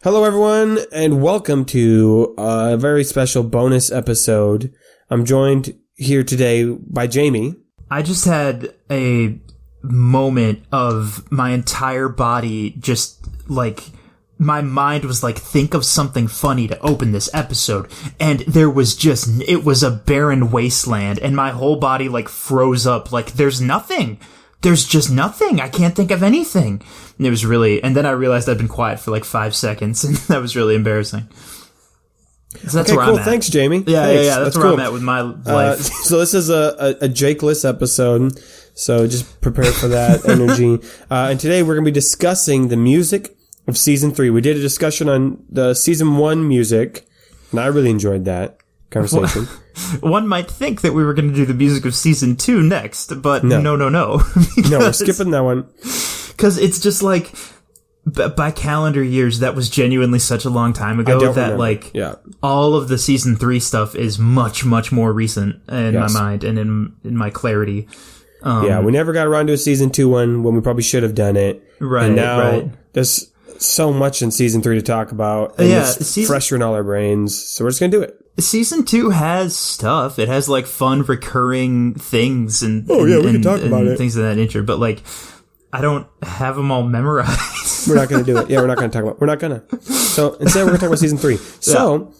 Hello, everyone, and welcome to a very special bonus episode. I'm joined here today by Jamie. I just had a moment of my entire body just, like, my mind was like, think of something funny to open this episode. And there was just, it was a barren wasteland, and my whole body, like, froze up. Like, there's nothing. There's just nothing. I can't think of anything. And it was really, and then I realized I'd been quiet for like 5 seconds, and that was really embarrassing. So that's okay, where cool. I'm at. Thanks, Jamie. Yeah. That's where cool. I'm at with my life. So this is a Jake-less episode, so just prepare for that energy. And today we're going to be discussing the music of Season 3. We did a discussion on the Season 1 music, and I really enjoyed that conversation. One might think that we were going to do the music of Season 2 next, but no. No, we're skipping that one. Because it's just like, by calendar years, that was genuinely such a long time ago that, remember. like, Yeah. all of the Season 3 stuff is much, much more recent in Yes. my mind and in my clarity. Yeah, we never got around to a Season 2 one when we probably should have done it. Right, and now right. there's so much in Season 3 to talk about, and it's fresher in all our brains, so we're just going to do it. Season 2 has stuff. It has, like, fun, recurring things and we can talk about it. Things of that nature, but, like, I don't have them all memorized. We're not going to do it. Yeah, we're not going to talk about it. We're not going to. So instead, we're going to talk about Season 3. So,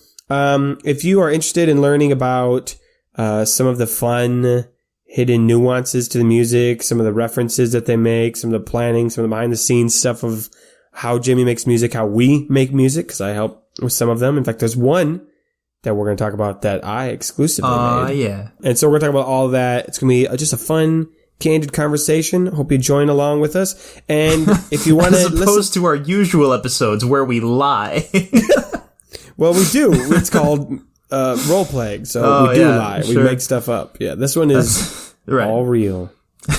if you are interested in learning about some of the fun, hidden nuances to the music, some of the references that they make, some of the planning, some of the behind-the-scenes stuff of how Jimmy makes music, how we make music, because I help with some of them. In fact, there's one that we're going to talk about that I exclusively made. Yeah. And so we're going to talk about all of that. It's going to be just a fun, candid conversation. Hope you join along with us. And if you want to As opposed to our usual episodes where we lie. Well, we do. It's called role playing. So we do lie. Sure. We make stuff up. Yeah, this one is right. All real.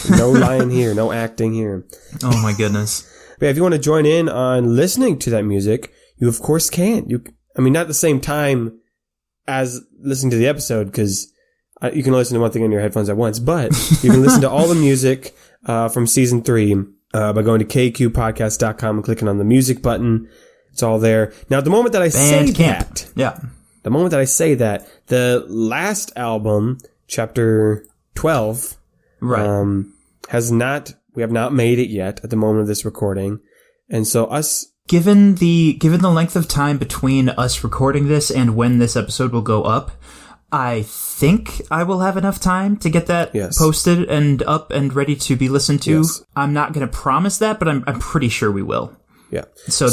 No lying here. No acting here. Oh, my goodness. But if you want to join in on listening to that music, you of course can. Not at the same time as listening to the episode, because you can listen to one thing on your headphones at once, but you can listen to all the music from Season 3 by going to kqpodcast.com and clicking on the music button. It's all there. Now, the moment that I say that, the moment that I say that, the last album, Chapter 12, right, we have not made it yet at the moment of this recording. And so Given the length of time between us recording this and when this episode will go up, I think I will have enough time to get that posted and up and ready to be listened to. Yes. I'm not going to promise that, but I'm pretty sure we will. Yeah. So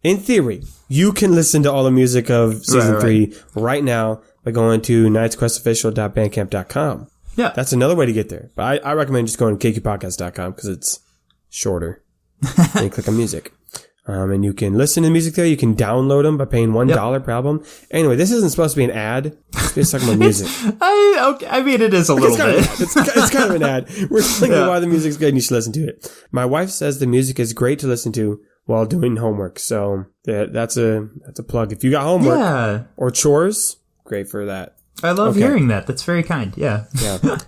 in theory, you can listen to all the music of Season 3 right now by going to nightsquestofficial.bandcamp.com. Yeah. That's another way to get there. But I recommend just going to kqpodcast.com because it's shorter. And you click on music. And you can listen to the music there. You can download them by paying $1 per album. Anyway, this isn't supposed to be an ad. It's just talking about music. It is a little bit. It's kind of an ad. We're telling you why the music's good and you should listen to it. My wife says the music is great to listen to while doing homework. So that's a plug. If you got homework or chores, great for that. I love hearing that. That's very kind. Yeah.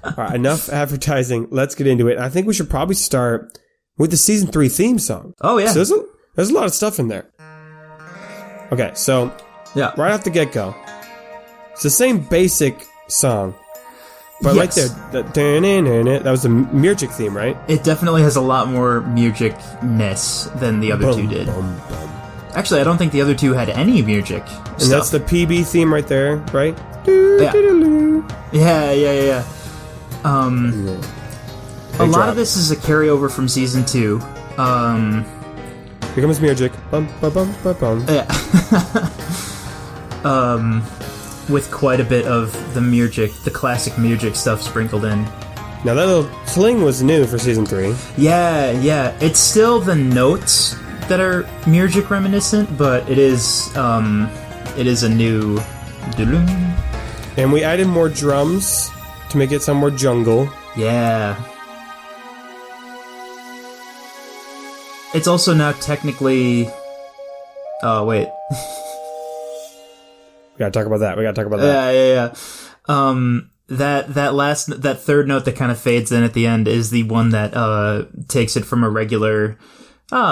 All right, enough advertising. Let's get into it. I think we should probably start with the Season 3 theme song. Oh, yeah. So there's a lot of stuff in there. Okay, so right off the get-go, it's the same basic song. But right there, that was the Murgic theme, right? It definitely has a lot more Murgic-ness than the other two did. Actually, I don't think the other two had any Murgic stuff. And that's the PB theme right there, right? Yeah. A lot of this is a carryover from Season 2. Here comes Murgic. Bum, bum, bum, bum, bum. Yeah. With quite a bit of the classic Murgic stuff sprinkled in. Now that little cling was new for Season 3. Yeah. It's still the notes that are Murgic reminiscent, but it is a new... And we added more drums to make it sound more jungle. Yeah. It's also now technically... Oh, wait. We gotta talk about that. Yeah. That third note that kind of fades in at the end is the one that takes it from a regular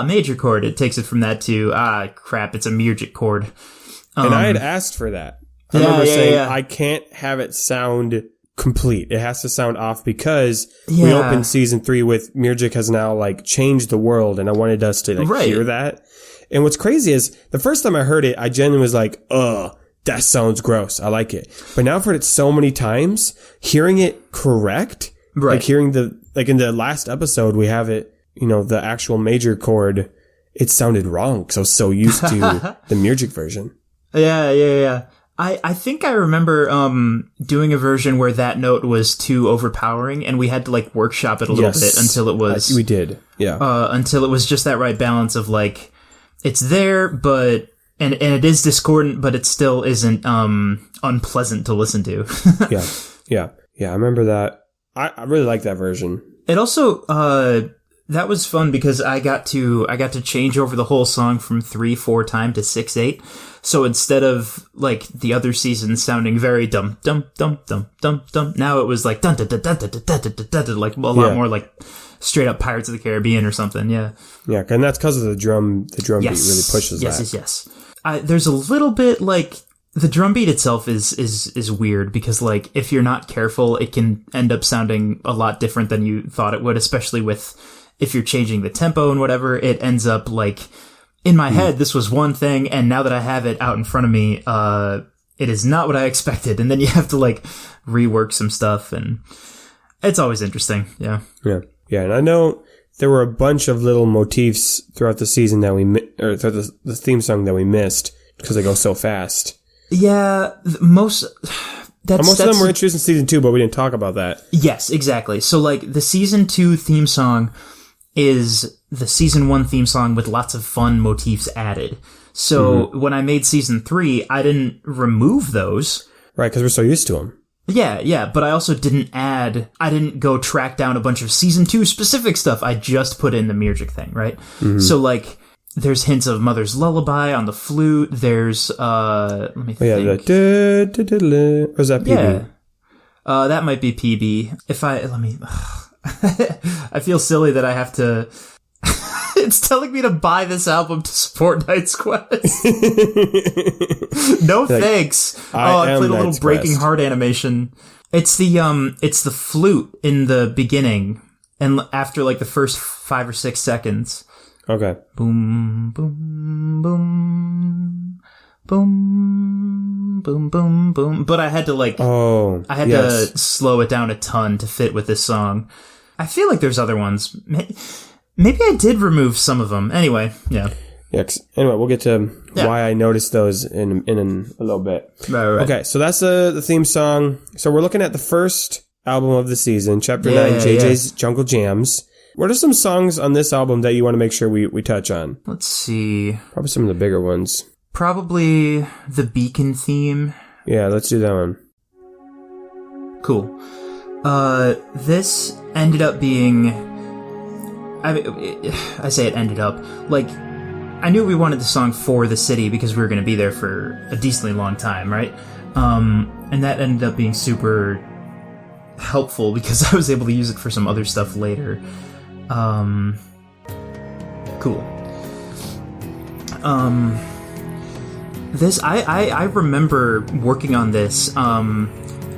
major chord. It takes it from that to, crap, it's a music chord. And I had asked for that. I remember saying, I can't have it sound complete. It has to sound off because we opened season 3 with Mirjik has now like changed the world, and I wanted us to like hear that. And what's crazy is the first time I heard it, I genuinely was like, that sounds gross. I like it. But now I've heard it so many times, hearing it correct, like hearing in the last episode, we have it, the actual major chord, it sounded wrong because I was so used to the Mirjik version. Yeah. I think I remember doing a version where that note was too overpowering, and we had to like workshop it a little bit until it was. We did, yeah. Until it was just that right balance of like it's there, but and it is discordant, but it still isn't unpleasant to listen to. Yeah. I remember that. I really like that version. It also that was fun because I got to change over the whole song from 3/4 time to 6/8. So instead of like the other seasons sounding very dum dum dum dum dum dum, now it was like dun dun dun dun dun dun dun dun dun, like a lot more like straight up Pirates of the Caribbean or something. Yeah, and that's because of the drum. The drum beat really pushes that. Yes. There's a little bit like the drum beat itself is weird because like if you're not careful, it can end up sounding a lot different than you thought it would, especially with if you're changing the tempo and whatever. It ends up like. In my head, this was one thing, and now that I have it out in front of me, it is not what I expected. And then you have to, like, rework some stuff, and it's always interesting, yeah. And I know there were a bunch of little motifs throughout the season that or throughout the theme song that we missed, because they go so fast. Yeah, most of them were introduced in season 2, but we didn't talk about that. Yes, exactly. So, like, the season 2 theme song is the season 1 theme song with lots of fun motifs added. So when I made season 3, I didn't remove those. Right, because we're so used to them. Yeah, but I also didn't go track down a bunch of season 2 specific stuff. I just put in the Mirjik thing, right? So like, there's hints of Mother's Lullaby on the flute. There's, let me think. Or is that PB? Yeah. That might be PB. I feel silly that I have to. It's telling me to buy this album to support Knight's Quest. No thanks. I played a little Breaking Heart animation. It's the flute in the beginning, and after like the first 5 or 6 seconds. Okay. Boom, boom, boom, boom, boom, boom, boom. But I had to to slow it down a ton to fit with this song. I feel like there's other ones. Maybe I did remove some of them. Anyway, yeah. Anyway, we'll get to why I noticed those in a little bit. Right. Okay, so that's the theme song. So we're looking at the first album of the season, Chapter 9, JJ's Jungle Jams. What are some songs on this album that you want to make sure we touch on? Let's see. Probably some of the bigger ones. Probably the Beacon theme. Yeah, let's do that one. Cool. This ended up being... I say it ended up. Like, I knew we wanted the song for the city because we were going to be there for a decently long time, right? And that ended up being super helpful because I was able to use it for some other stuff later. Cool. This, I remember working on this,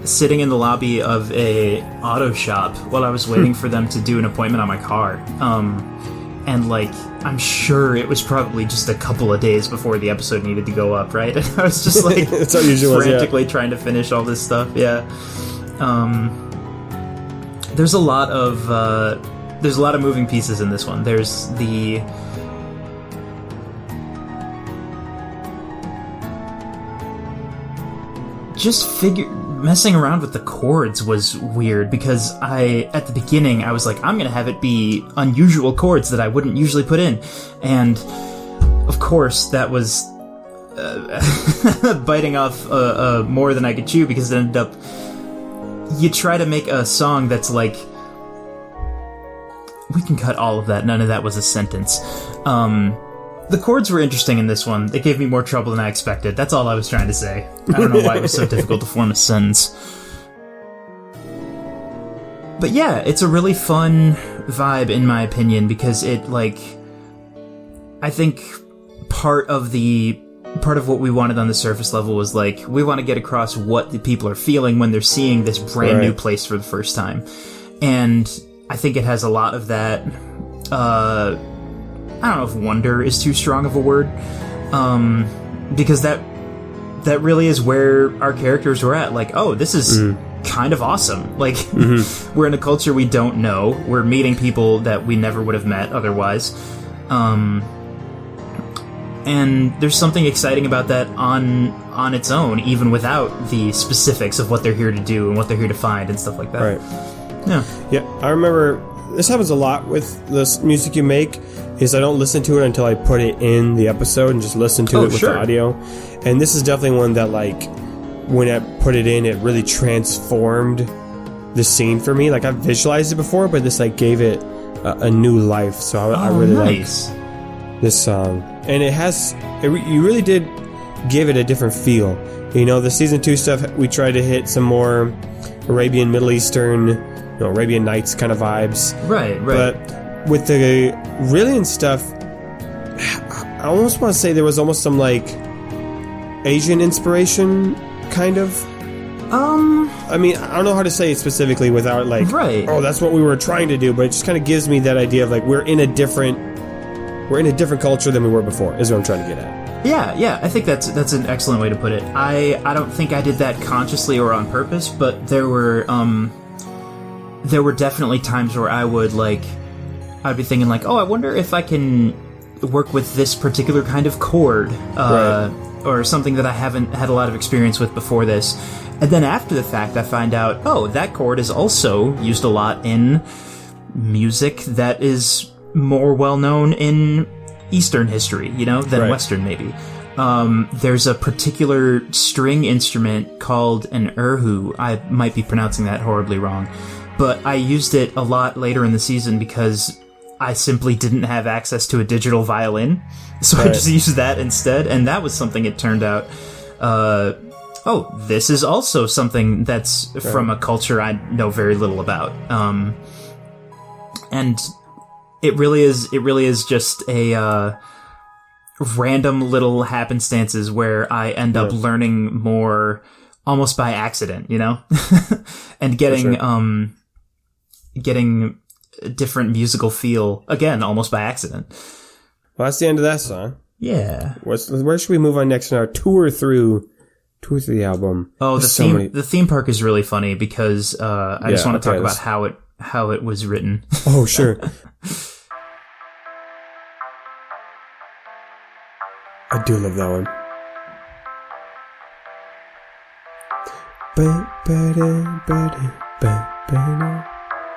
sitting in the lobby of a auto shop while I was waiting for them to do an appointment on my car. And like, I'm sure it was probably just a couple of days before the episode needed to go up, right? And I was just like frantically trying to finish all this stuff. Yeah. There's a lot of moving pieces in this one. There's the messing around with the chords was weird because at the beginning, I was like, I'm going to have it be unusual chords that I wouldn't usually put in. And, of course, that was biting off more than I could chew because it ended up... You try to make a song that's like... We can cut all of that. None of that was a sentence. The chords were interesting in this one. They gave me more trouble than I expected. That's all I was trying to say. I don't know why it was so difficult to form a sentence. But yeah, it's a really fun vibe in my opinion because it, like... I think part of what we wanted on the surface level was like, we want to get across what the people are feeling when they're seeing this brand new place for the first time. And I think it has a lot of that, I don't know if wonder is too strong of a word, because that really is where our characters were at. Like, oh, this is kind of awesome. Like, we're in a culture we don't know. We're meeting people that we never would have met otherwise. And there's something exciting about that on its own, even without the specifics of what they're here to do and what they're here to find and stuff like that. Right. Yeah. Yeah, I remember this happens a lot with this music you make, is I don't listen to it until I put it in the episode and just listen to it with the audio. And this is definitely one that, like, when I put it in, it really transformed the scene for me. Like, I've visualized it before, but this, like, gave it a new life. So I really like this song. And you really did give it a different feel. You know, the season 2 stuff, we tried to hit some more Arabian, Middle Eastern, Arabian Nights kind of vibes. Right. But with the Rillian stuff, I almost want to say there was almost some, like, Asian inspiration, kind of. I mean, I don't know how to say it specifically without, like, oh, that's what we were trying to do, but it just kind of gives me that idea of, like, we're in a different culture than we were before, is what I'm trying to get at. Yeah, I think that's an excellent way to put it. I don't think I did that consciously or on purpose, but there were definitely times where I'd be thinking, like, oh, I wonder if I can work with this particular kind of chord, or something that I haven't had a lot of experience with before this. And then after the fact, I find out, oh, that chord is also used a lot in music that is more well-known in Eastern history, than Western, maybe. There's a particular string instrument called an erhu. I might be pronouncing that horribly wrong, but I used it a lot later in the season because I simply didn't have access to a digital violin, so I just used that instead, and that was something it turned out, this is also something that's from a culture I know very little about. And it really is just a random little happenstances where I end up learning more almost by accident, and getting a different musical feel again almost by accident. Well, that's the end of that song. Yeah. Where should we move on next in our tour through the album? Oh, the theme park is really funny because I just want to talk about how it was written. Oh, sure. I do love that one.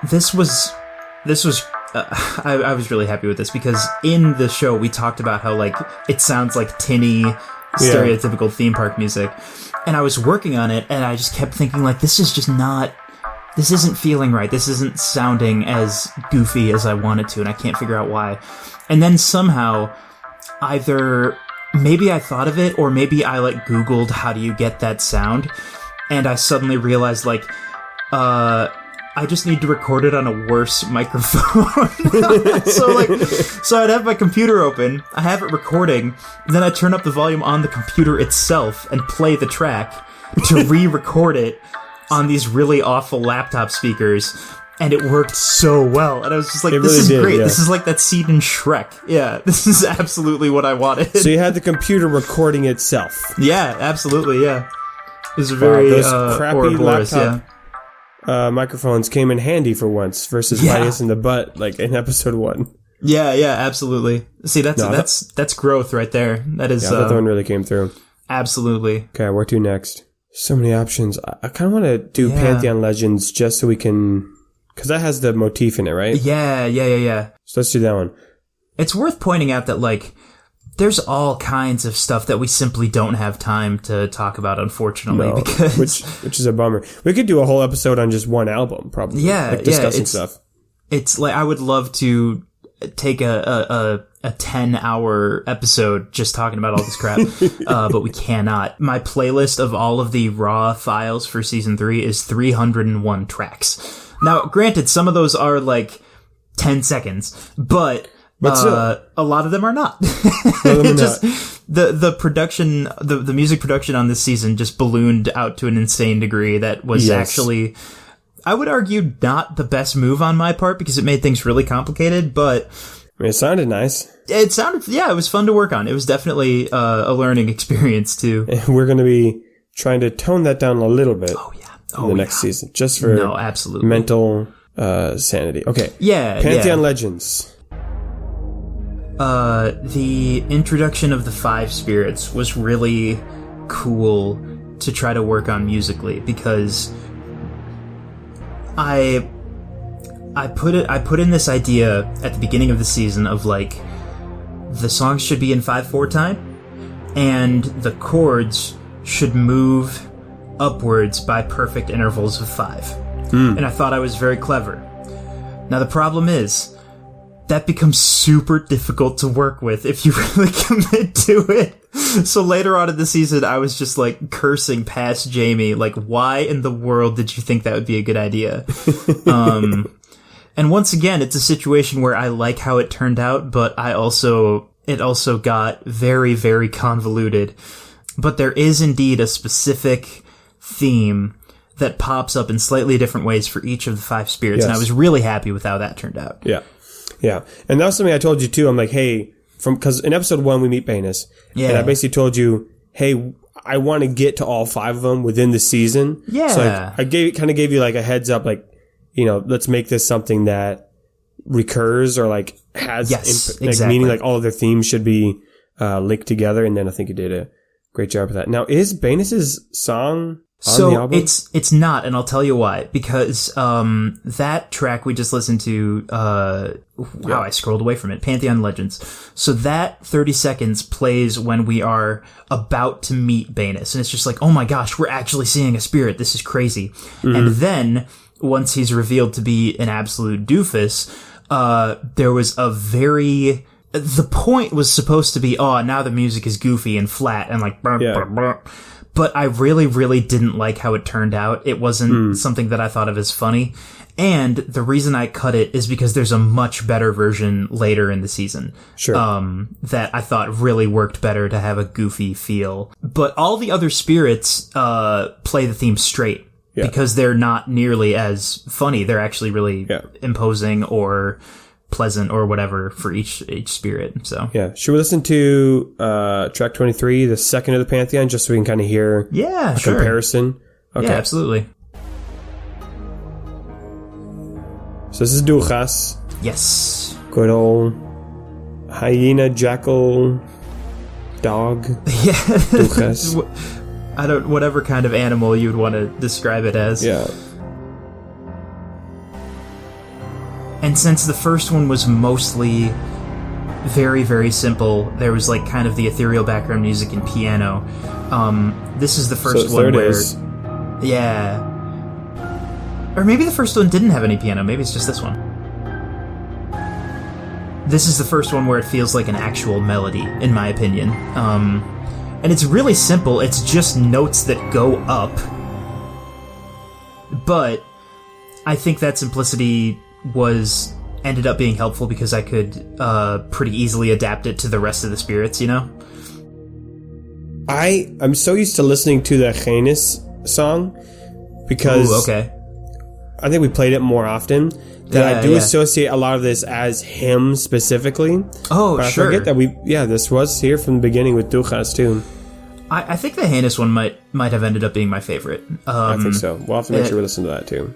This was I was really happy with this because in the show we talked about how, like, it sounds like tinny, stereotypical theme park music, and I was working on it and I just kept thinking, like, this isn't feeling right. This isn't sounding as goofy as I want it to, and I can't figure out why. And then somehow, either maybe I thought of it, or maybe I, like, Googled how do you get that sound, and I suddenly realized, like, I just need to record it on a worse microphone. So I'd have my computer open, I have it recording, and then I turn up the volume on the computer itself and play the track to re-record it on these really awful laptop speakers, and it worked so well. And I was just like, this is great. Yeah. This is like that scene in Shrek. Yeah, this is absolutely what I wanted. So you had the computer recording itself. Yeah, absolutely, yeah. It was very those crappy laptop microphones came in handy for once versus biting us in the butt, like in episode 1. Yeah, absolutely. See, that's growth right there. That is. Yeah, that one really came through. Absolutely. Okay, where to next? So many options. I kind of want to do Pantheon Legends just so we can, because that has the motif in it, right? Yeah. So let's do that one. It's worth pointing out that, like, there's all kinds of stuff that we simply don't have time to talk about, unfortunately, because which is a bummer. We could do a whole episode on just one album, probably. Yeah, like discussing stuff. It's like, I would love to take a 10-hour episode just talking about all this crap, but we cannot. My playlist of all of the raw files for season 3 is 301 tracks. Now, granted, some of those are like 10 seconds, but But still, a lot of them are not. them are Just the production, the music production on this season just ballooned out to an insane degree that was actually, I would argue, not the best move on my part because it made things really complicated, but I mean, it sounded nice. It sounded, it was fun to work on. It was definitely a learning experience too. And we're going to be trying to tone that down a little bit in the next season, just for absolutely mental sanity. Okay. Yeah. Pantheon Legends. The introduction of the 5 spirits was really cool to try to work on musically because I put in this idea at the beginning of the season of like the songs should be in 5/4 time and the chords should move upwards by perfect intervals of 5. And I thought I was very clever. Now the problem is that becomes super difficult to work with if you really commit to it. So later on in the season, I was just like cursing past Jamie, like, why in the world did you think that would be a good idea? And once again, it's a situation where I like how it turned out, but it also got very, very convoluted. But there is indeed a specific theme that pops up in slightly different ways for each of the 5 spirits, and I was really happy with how that turned out. Yeah. And that was something I told you too. I'm like, hey, because in episode 1 we meet Banus. Yeah. And I basically told you, hey, I want to get to all 5 of them within the season. Yeah. So I kind of gave you like a heads up, like, let's make this something that recurs or like has meaning, like all of their themes should be linked together. And then I think you did a great job with that. Now, is Banus's song on the album? It's not, and I'll tell you why. Because that track we just listened to, I scrolled away from it, Pantheon Legends. So that 30 seconds plays when we are about to meet Banus, and it's just like, oh my gosh, we're actually seeing a spirit. This is crazy. Mm-hmm. And then once he's revealed to be an absolute doofus, there was the point was supposed to be, now the music is goofy and flat and like, brr, brr, brr. But I really, really didn't like how it turned out. It wasn't something that I thought of as funny. And the reason I cut it is because there's a much better version later in the season. Sure. That I thought really worked better to have a goofy feel. But all the other spirits, play the theme straight. Yeah. Because they're not nearly as funny. They're actually really imposing or pleasant or whatever for each spirit. So should we listen to track 23, the second of the Pantheon, just so we can kind of hear a comparison? Okay, yeah, absolutely. So this is Duchas. Yes. Good old hyena, jackal, dog. Yeah. Duchas. Whatever kind of animal you would want to describe it as. Yeah. And since the first one was mostly very, very simple, there was like kind of the ethereal background music and piano. This is the first one where... Yeah. Or maybe the first one didn't have any piano. Maybe it's just this one. This is the first one where it feels like an actual melody, in my opinion. And it's really simple. It's just notes that go up. But I think that simplicity ended up being helpful because I could pretty easily adapt it to the rest of the spirits, I'm so used to listening to the Janus song because I think we played it more often that I do associate a lot of this as him specifically. Oh, but I forget that this was here from the beginning with Duchas too. I think the Janus one might have ended up being my favorite. I think so. We'll have to make sure we listen to that too.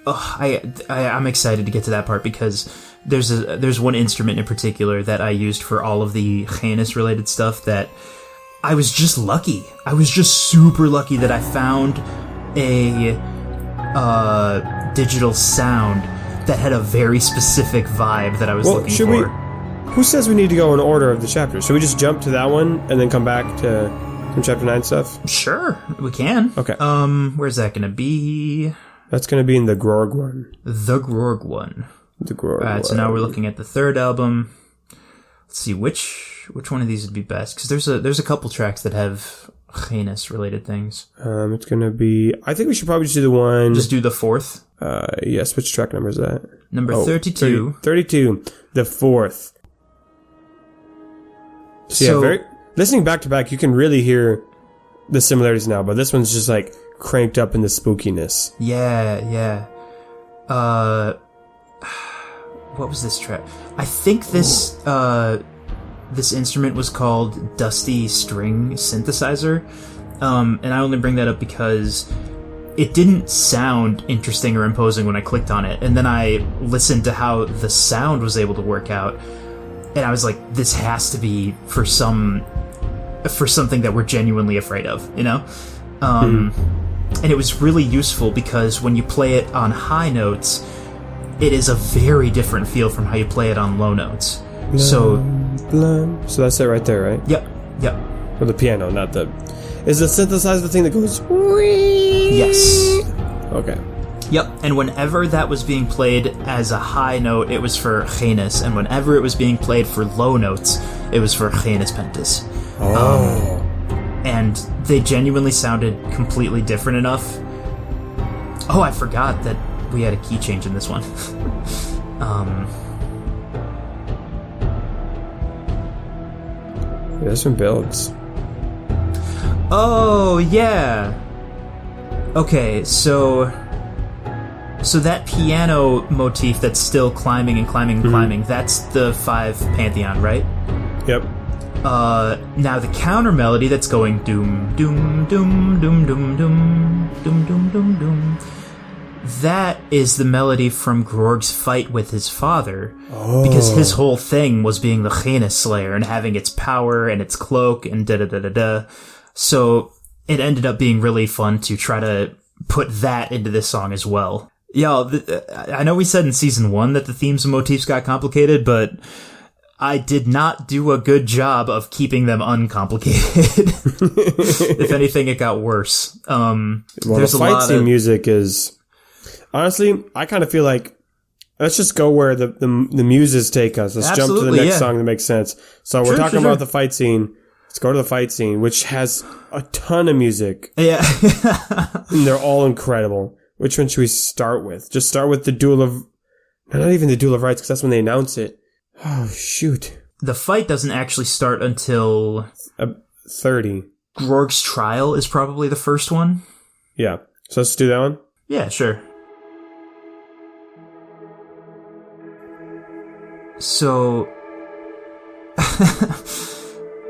I'm excited to get to that part because there's one instrument in particular that I used for all of the Janus related stuff that I was just lucky. I was just super lucky that I found a digital sound that had a very specific vibe that I was looking for. Who says we need to go in order of the chapters? Should we just jump to that one and then come back to some chapter 9 stuff? Sure, we can. Okay. Where's that going to be? That's going to be in the Grorg one. The Grorg one. The Grorg one. So now we're looking at the third album. Let's see, which one of these would be best? Because there's a couple tracks that have Janus related things. It's going to be... I think we should probably just do the one... Just do the fourth? Yes, which track number is that? Number 32. 32, the fourth. So yeah, listening back to back, you can really hear the similarities now, but this one's just like cranked up in the spookiness. Yeah. What was this track? I think this instrument was called Dusty String Synthesizer, and I only bring that up because it didn't sound interesting or imposing when I clicked on it, and then I listened to how the sound was able to work out, and I was like, this has to be for something that we're genuinely afraid of, you know? And it was really useful because when you play it on high notes, it is a very different feel from how you play it on low notes. So that's it right there, right? Yep. Or the piano, not the... Is the synthesizer the thing that goes... Yes. Okay. Yep, and whenever that was being played as a high note, it was for Genis, and whenever it was being played for low notes, it was for Genis Pentas. Oh. And they genuinely sounded completely different enough. Oh, I forgot that we had a key change in this one. There's some builds. Oh, yeah. Okay, so that piano motif that's still climbing and climbing and climbing, that's the 5 Pantheon, right? Yep. Now the counter melody that's going doom, doom, doom, doom, doom, doom, doom, doom, doom, doom. That is the melody from Grorg's fight with his father. Oh. Because his whole thing was being the Genis Slayer and having its power and its cloak and da-da-da-da-da. So it ended up being really fun to try to put that into this song as well. Yeah, I know we said in season 1 that the themes and motifs got complicated, but I did not do a good job of keeping them uncomplicated. If anything, it got worse. There's the fight scene music is... Honestly, I kind of feel like let's just go where the muses take us. Let's jump to the next song that makes sense. So we're talking about the fight scene. Let's go to the fight scene, which has a ton of music. Yeah. And they're all incredible. Which one should we start with? Just start with the Duel of... Not even the Duel of Rights, because that's when they announce it. Oh, shoot. The fight doesn't actually start until... 30. Grorg's Trial is probably the first one. Yeah. So let's do that one? Yeah, sure. So...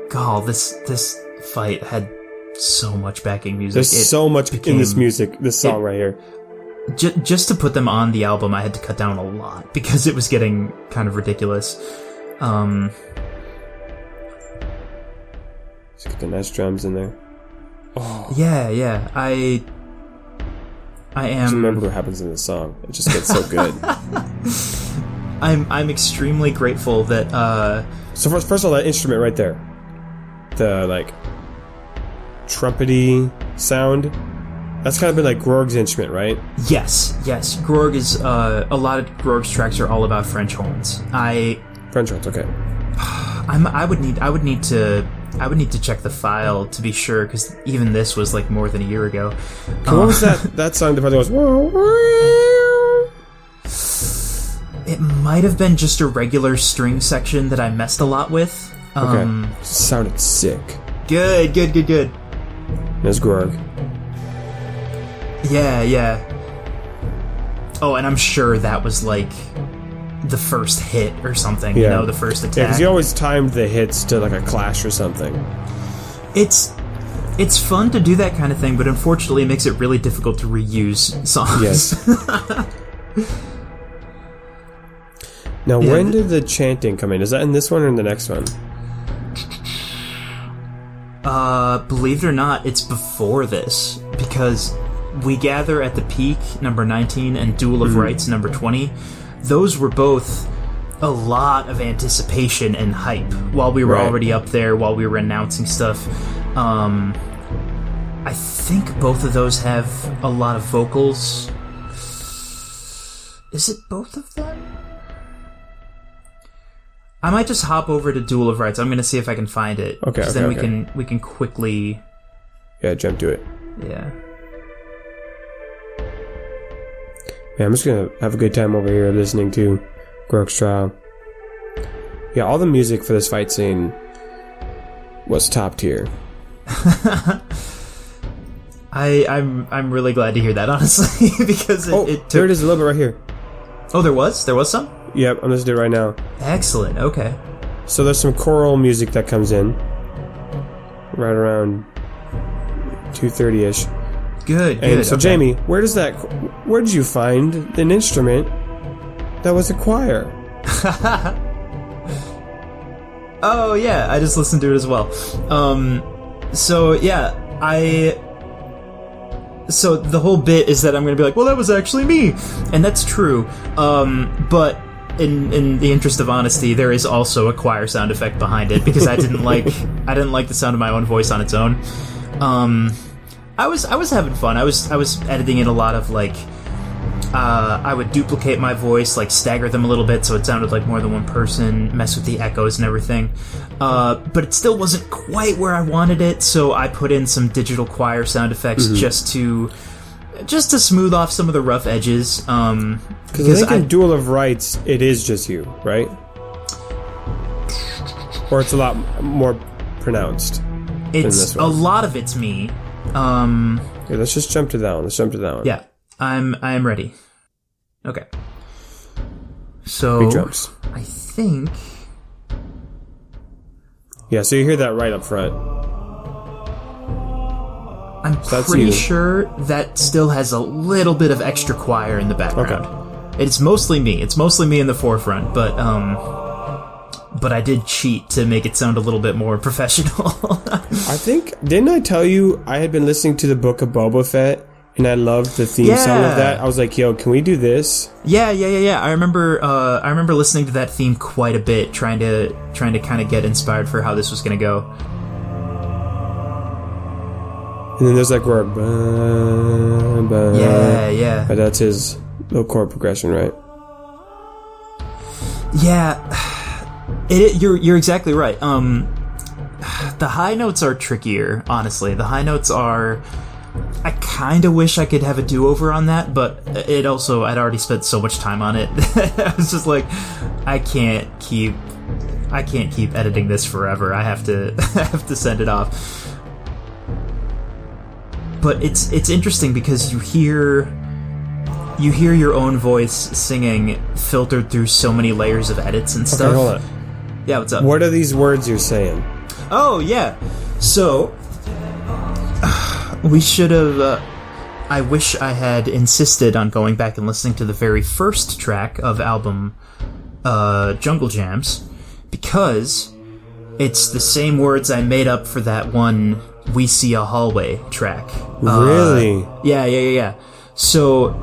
God, this fight had so much backing music. There's so much in this music, this song right here. Just to put them on the album, I had to cut down a lot because it was getting kind of ridiculous. Let's get the nice drums in there. Oh. Yeah. I am... Just remember what happens in the song. It just gets so good. I'm extremely grateful that... So first of all, that instrument right there. The, like, trumpety sound. That's kind of been like Grorg's instrument, right? Yes. Grorg is... a lot of Grorg's tracks are all about French horns. French horns, okay. I would need to check the file to be sure, because even this was like more than a year ago. So what was that song? The part that was... It might have been just a regular string section that I messed a lot with. Okay. Sounded sick. Good. There's Grorg. Yeah. Oh, and I'm sure that was like the first hit or something, you know, the first attack. Yeah, because he always timed the hits to like a clash or something. It's fun to do that kind of thing, but unfortunately it makes it really difficult to reuse songs. Yes. Now, when did the chanting come in? Is that in this one or in the next one? Believe it or not, it's before this, because We Gather at the Peak, number 19, and Duel of Rights, number 20. Those were both a lot of anticipation and hype while we were already up there, while we were announcing stuff. I think both of those have a lot of vocals. Is it both of them? I might just hop over to Duel of Rights. I'm going to see if I can find it. Okay. Because then we can quickly... Yeah, jump to it. Yeah. Yeah, I'm just gonna have a good time over here listening to Grok's Trial. Yeah, all the music for this fight scene was top tier. I'm really glad to hear that, honestly, because it took... there it is a little bit right here. Oh, there was some. Yep, I'm listening to it right now. Excellent. Okay. So there's some choral music that comes in right around 2:30ish. Good. And so, okay. Jamie, where did you find an instrument that was a choir? Oh yeah, I just listened to it as well. So the whole bit is that I'm going to be like, well, that was actually me, and that's true. But in the interest of honesty, there is also a choir sound effect behind it because I didn't like the sound of my own voice on its own. I was having fun. I was editing in a lot of like. I would duplicate my voice, like stagger them a little bit so it sounded like more than one person, mess with the echoes and everything. But it still wasn't quite where I wanted it, so I put in some digital choir sound effects just to smooth off some of the rough edges. Because I think in Duel of Rights, it is just you, right? Or it's a lot more pronounced. It's a lot of it's me. Yeah, let's just jump to that one. Yeah. I'm ready. Okay. So Big drums. I think. Yeah, so you hear that right up front. I'm pretty sure that still has a little bit of extra choir in the background. Okay. It's mostly me. It's mostly me in the forefront, but I did cheat to make it sound a little bit more professional. I think, didn't I tell you I had been listening to the Book of Boba Fett? And I loved the theme song of that. I was like, "Yo, can we do this?" Yeah. I remember listening to that theme quite a bit, trying to kind of get inspired for how this was going to go. And then there's that chord. Yeah. But that's his little chord progression, right? Yeah. You're exactly right. The high notes are trickier, honestly. The high notes are. I kind of wish I could have a do-over on that, but I'd already spent so much time on it. I was just like, I can't keep editing this forever. I have to send it off. But it's interesting because you hear your own voice singing filtered through so many layers of edits and stuff. Okay, hold on. Yeah, what's up? What are these words you're saying? Oh, yeah. So we should have... I wish I had insisted on going back and listening to the very first track of album Jungle Jams, because it's the same words I made up for that one We See a Hallway track. Really? Yeah. So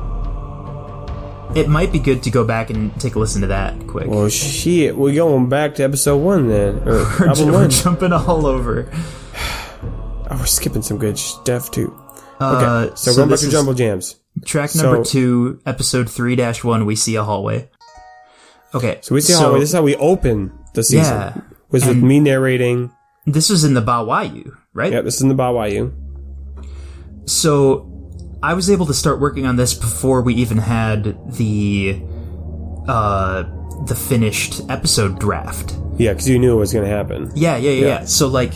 it might be good to go back and take a listen to that quick. Well, shit. We're going back to episode 1 then. Or album 1. We're jumping all over. Oh, we're skipping some good stuff too. Okay, so going back to Jungle Jams. Track number 2, episode 3-1, We See a Hallway. Okay. So We See a Hallway, this is how we open the season. Yeah. Was with me narrating. This was in the Bawayu, right? Yeah, this is in the Bawayu. So I was able to start working on this before we even had the finished episode draft. Yeah, because you knew it was going to happen. Yeah. So like...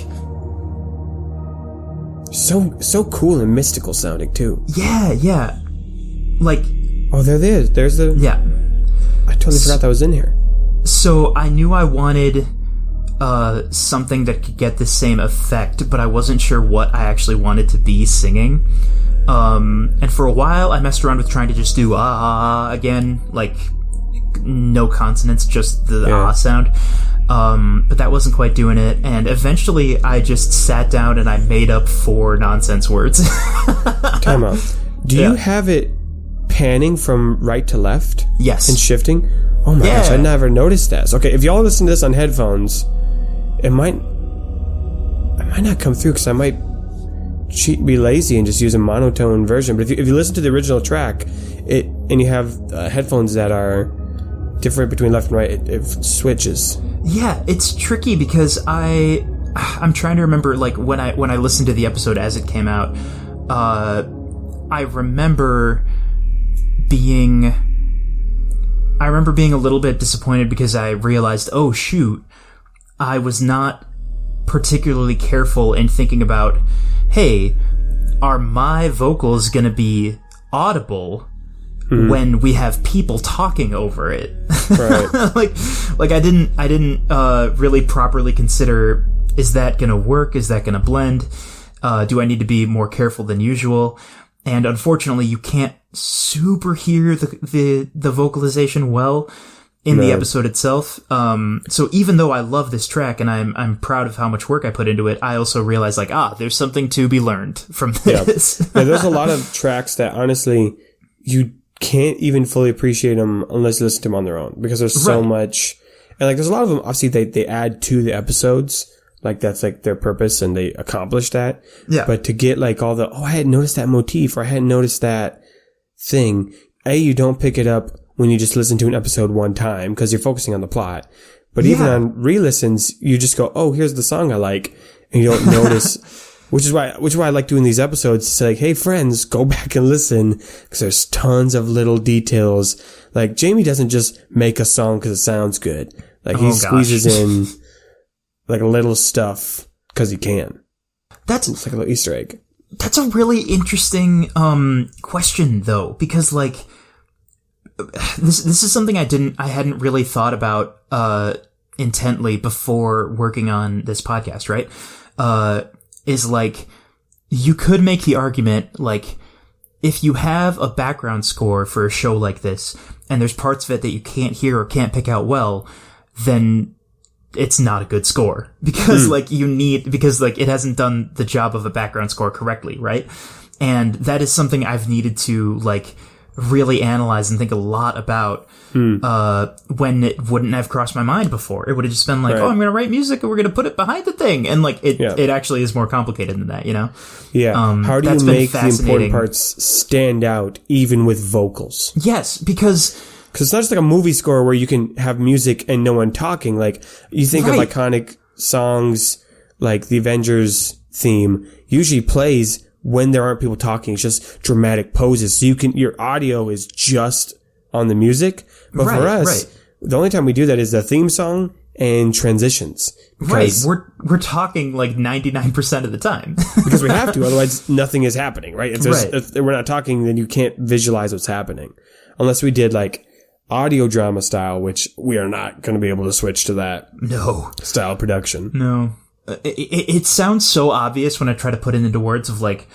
So cool and mystical sounding too. Yeah. Like, oh, there it is. There's the... Yeah. I totally forgot that was in here. So I knew I wanted something that could get the same effect, but I wasn't sure what I actually wanted to be singing. And for a while I messed around with trying to just do ah again, like no consonants, just the ah sound. But that wasn't quite doing it, and eventually I just sat down and I made up 4 nonsense words. Time out. Do you have it panning from right to left? Yes. And shifting? Oh my gosh, I never noticed that. So, okay, if y'all listen to this on headphones, I might not come through because I might be lazy and just use a monotone version. But if you listen to the original track, and you have headphones that are different between left and right, it switches. Yeah, it's tricky because I'm trying to remember, like, when I listened to the episode as it came out, I remember being a little bit disappointed because I realized, oh shoot, I was not particularly careful in thinking about, hey, are my vocals gonna be audible when we have people talking over it? Right. like I didn't really properly consider, is that gonna work? Is that gonna blend? Do I need to be more careful than usual? And unfortunately, you can't super hear the vocalization well in the episode itself. So even though I love this track and I'm proud of how much work I put into it, I also realize there's something to be learned from this. Yeah, there's a lot of tracks that honestly you can't even fully appreciate them unless you listen to them on their own, because there's so much, and like there's a lot of them obviously they add to the episodes. Like that's like their purpose and they accomplish that. Yeah. But to get like all the, I hadn't noticed that motif or I hadn't noticed that thing. You don't pick it up when you just listen to an episode one time because you're focusing on the plot. But even on re-listens, you just go, oh, here's the song I like. And you don't notice, which is why I like doing these episodes to say like, hey friends, go back and listen, because there's tons of little details. Like Jamie doesn't just make a song because it sounds good. Like he squeezes in like little stuff because he can. It's like a little Easter egg. That's a really interesting question though, because like this is something I hadn't really thought about intently before working on this podcast, right? Is like, you could make the argument like, if you have a background score for a show like this and there's parts of it that you can't hear or can't pick out well, then it's not a good score, because because it hasn't done the job of a background score correctly, right? And that is something I've needed to like really analyze and think a lot about when it wouldn't have crossed my mind before. It would have just been like, oh, I'm going to write music and we're going to put it behind the thing. And like it actually is more complicated than that, you know? Yeah. How do you make the important parts stand out even with vocals? Yes, because it's not just like a movie score where you can have music and no one talking. Like, you think of iconic songs like the Avengers theme usually plays when there aren't people talking. It's just dramatic poses. So your audio is just on the music. But for us, the only time we do that is the theme song and transitions. Right. We're talking like 99% of the time. Because we have to, otherwise nothing is happening, right? If we're not talking, then you can't visualize what's happening. Unless we did like audio drama style, which we are not going to be able to switch to that style production. No. It sounds so obvious when I try to put it into words of like,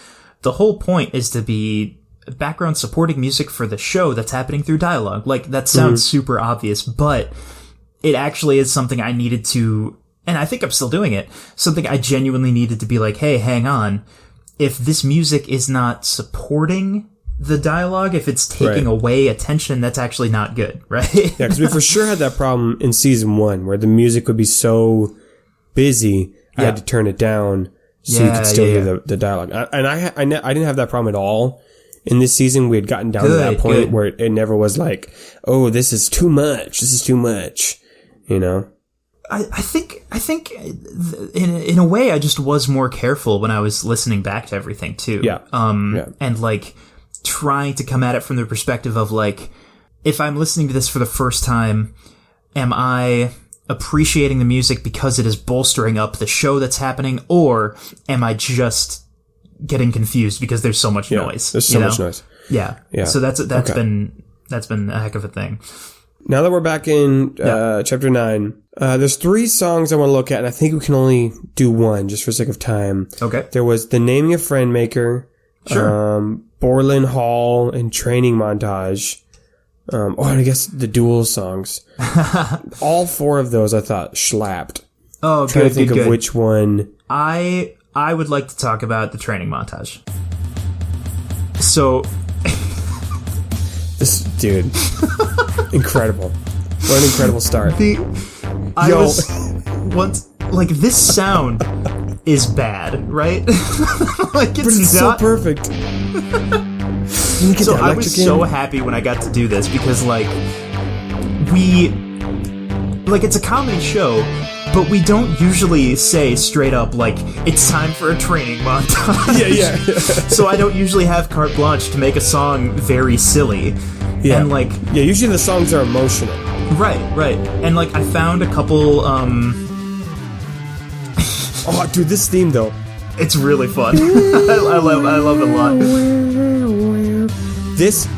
the whole point is to be background supporting music for the show that's happening through dialogue. Like, that sounds super obvious, but it actually is something I needed to, and I think I'm still doing it, something I genuinely needed to be like, hey, hang on. If this music is not supporting the dialogue, if it's taking away attention, that's actually not good, right? Yeah, because we for sure had that problem in season 1 where the music would be so busy, I had to turn it down so you could still hear the dialogue. And I didn't have that problem at all. In this season, we had gotten down to that point where it never was like, oh, this is too much. This is too much. You know? I think in a way I just was more careful when I was listening back to everything too. And like, trying to come at it from the perspective of like, if I'm listening to this for the first time, am I appreciating the music because it is bolstering up the show that's happening, or am I just getting confused because there's so much noise? There's so much noise. Yeah. So that's been a heck of a thing. Now that we're back in chapter 9, there's 3 songs I want to look at, and I think we can only do one just for sake of time. Okay. There was The Naming a Friend Maker, Borland Hall, and Training Montage. And I guess the dual songs. All 4 of those I thought slapped. Oh, I'm trying to think of which one. I would like to talk about the Training Montage. So, this dude, incredible! What an incredible start. This sound is bad, right? Like, it's so perfect. So I was so happy when I got to do this because, like, it's a comedy show, but we don't usually say straight up, like, it's time for a training montage. Yeah. So I don't usually have carte blanche to make a song very silly. Yeah. And like, Yeah, usually the songs are emotional. right. And like, I found a couple, Oh, dude, this theme though. it's really fun. I love it a lot. This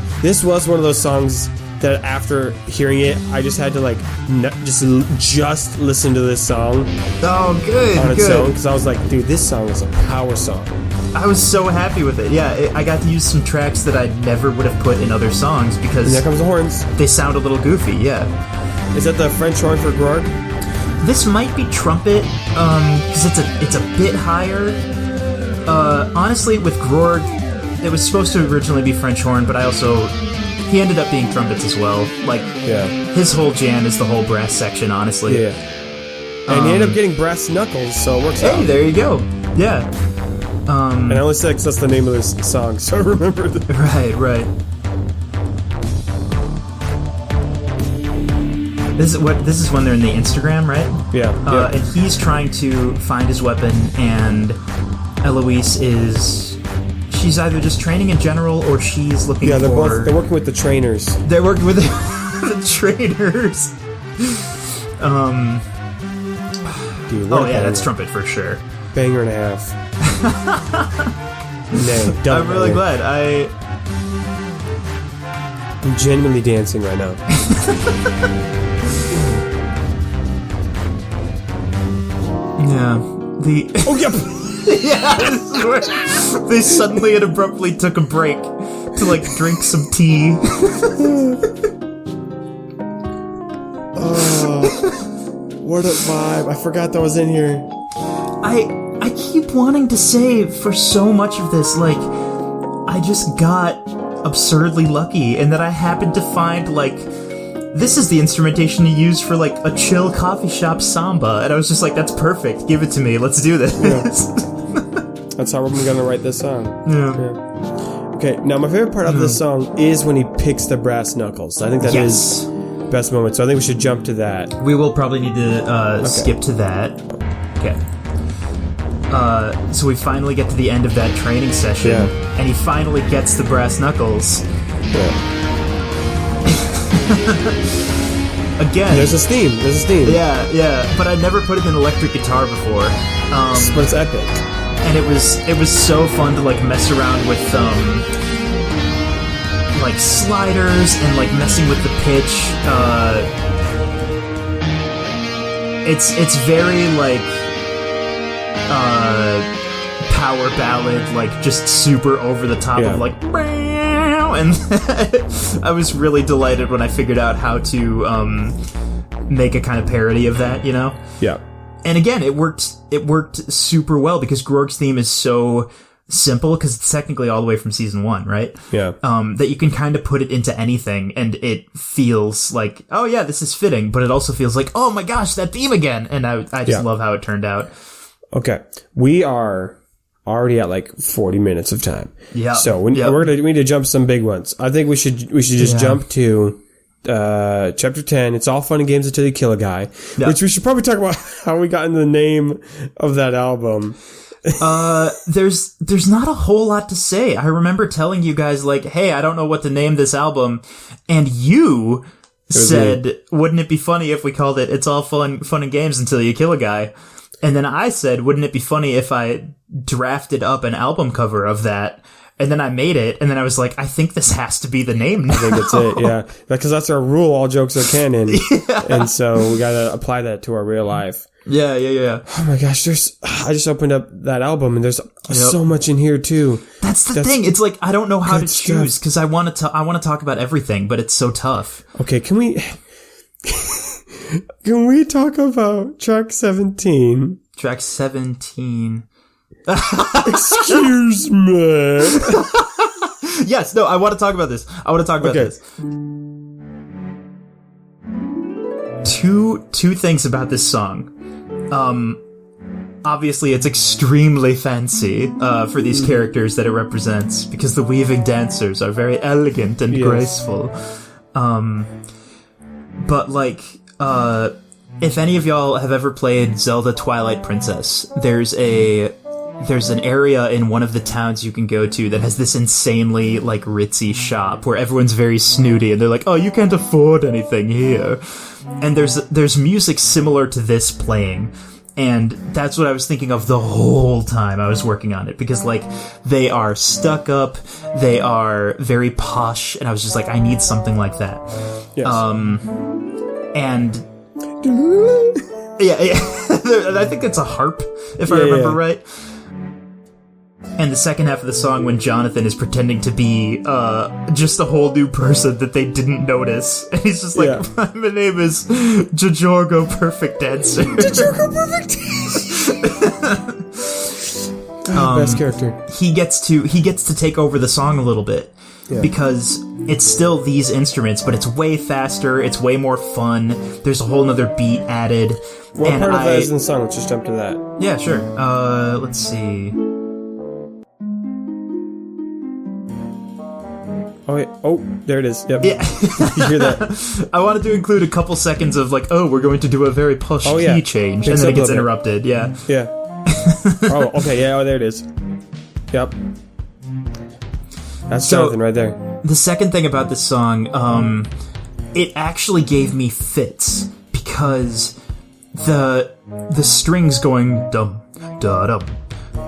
was one of those songs that after hearing it, I just had to like just listen to this song Oh, good, on its own good. because I was like, dude, this song is a power song. I was so happy with it. Yeah, I got to use some tracks that I never would have put in other songs And because there comes the horns. they sound a little goofy. Yeah. Is that the French horn for Grog? This might be trumpet, because it's a bit higher. Honestly, with Grog, it was supposed to originally be French horn, but he ended up being trumpets as well. Like, Yeah. his whole jam is the whole brass section, honestly. Yeah. And you end up getting brass knuckles, so it works out. Hey, there you go. Yeah. And I only said because that's the name of this song, so I remember that. Right. This is when they're in the Instagram, right? Yeah. And he's trying to find his weapon, and Eloise she's either just training in general or she's looking Yeah, they're for... working with the trainers. They're working with the trainers. Dude, what Oh a yeah, that's banger. trumpet for sure. Banger and a half. No, I'm really glad. I'm genuinely dancing right now. Yeah. Oh, yep! Yeah, this is where they suddenly and abruptly took a break to like drink some tea. Oh, what a vibe. I forgot that was in here. I keep wanting to say for so much of this, like, I just got absurdly lucky in that I happened to find, like, this is the instrumentation you use for, like, a chill coffee shop samba. And I was just like, that's perfect. Give it to me. Let's do this. Yeah. That's how we're gonna write this song. Yeah. Okay, now my favorite part of this song is when he picks the brass knuckles. I think that is Yes. the best moment, so I think we should jump to that. We will probably need to skip to that. Okay. So we finally get to the end of that training session, Yeah. and he finally gets the brass knuckles. Yeah. Again. There's this theme. Yeah, but I never put in an electric guitar before. But it's epic. And it was so fun to like mess around with like sliders and like messing with the pitch. It's very like power ballad, like just super over the top Yeah. of like meow, and I was really delighted when I figured out how to make a kind of parody of that, you know? Yeah. And again, it worked super well because Grog's theme is so simple because it's technically all the way from season 1, right? Yeah. That you can kind of put it into anything and it feels like, oh yeah, this is fitting, but it also feels like, oh my gosh, that theme again. And I just Yeah. love how it turned out. Okay. We are already at like 40 minutes of time. Yeah. So we Yep. we need to jump some big ones. I think we should just Yeah. jump to chapter 10. It's all fun and games until you kill a guy. Yeah. Which we should probably talk about how we got in the name of that album. There's not a whole lot to say. I remember telling you guys like, hey, I don't know what to name this album. And you said, wouldn't it be funny if we called it It's All Fun and Games Until You Kill a Guy? And then I said, wouldn't it be funny if I drafted up an album cover of that? And then I made it, and then I was like, I think this has to be the name now. I think that's it, yeah. Because that's our rule, all jokes are canon. Yeah. And so we gotta apply that to our real life. Yeah. Oh my gosh, I just opened up that album and there's so much in here too. That's the thing. It's like, I don't know how to good choose, stuff. because I want to talk about everything, but it's so tough. Okay, can we talk about track 17? Track 17. Excuse me. Yes, no, I want to talk about this. This. Two things about this song. Obviously it's extremely fancy, for these characters that it represents, because the weaving dancers are very elegant and graceful. But like, if any of y'all have ever played Zelda Twilight Princess, there's a there's an area in one of the towns you can go to that has this insanely, like, ritzy shop where everyone's very snooty and they're like, oh, you can't afford anything here. And there's music similar to this playing. And that's what I was thinking of the whole time I was working on it, because, like, they are stuck up, they are very posh, and I was just like, I need something like that. Yes. And yeah, I think it's a harp, if I remember right. And the second half of the song, when Jonathan is pretending to be just a whole new person that they didn't notice, and he's just like, my name is Jajorgo Perfect Dancer. Jajorgo Perfect Dancer. Best character. He gets to take over the song a little bit. Yeah. Because it's still these instruments, but it's way faster, it's way more fun, there's a whole nother beat added. What part of that is in the song? Let's just jump to that. Yeah, sure. Let's see. Oh, wait. Oh, there it is. Yep. Yeah. You hear that? I wanted to include a couple seconds of, like, oh, we're going to do a very posh key change, and then it gets interrupted. Yeah. Yeah. Oh, okay. Yeah, oh, there it is. Yep. That's Jonathan right there. The second thing about this song, it actually gave me fits, because the strings going dum da dum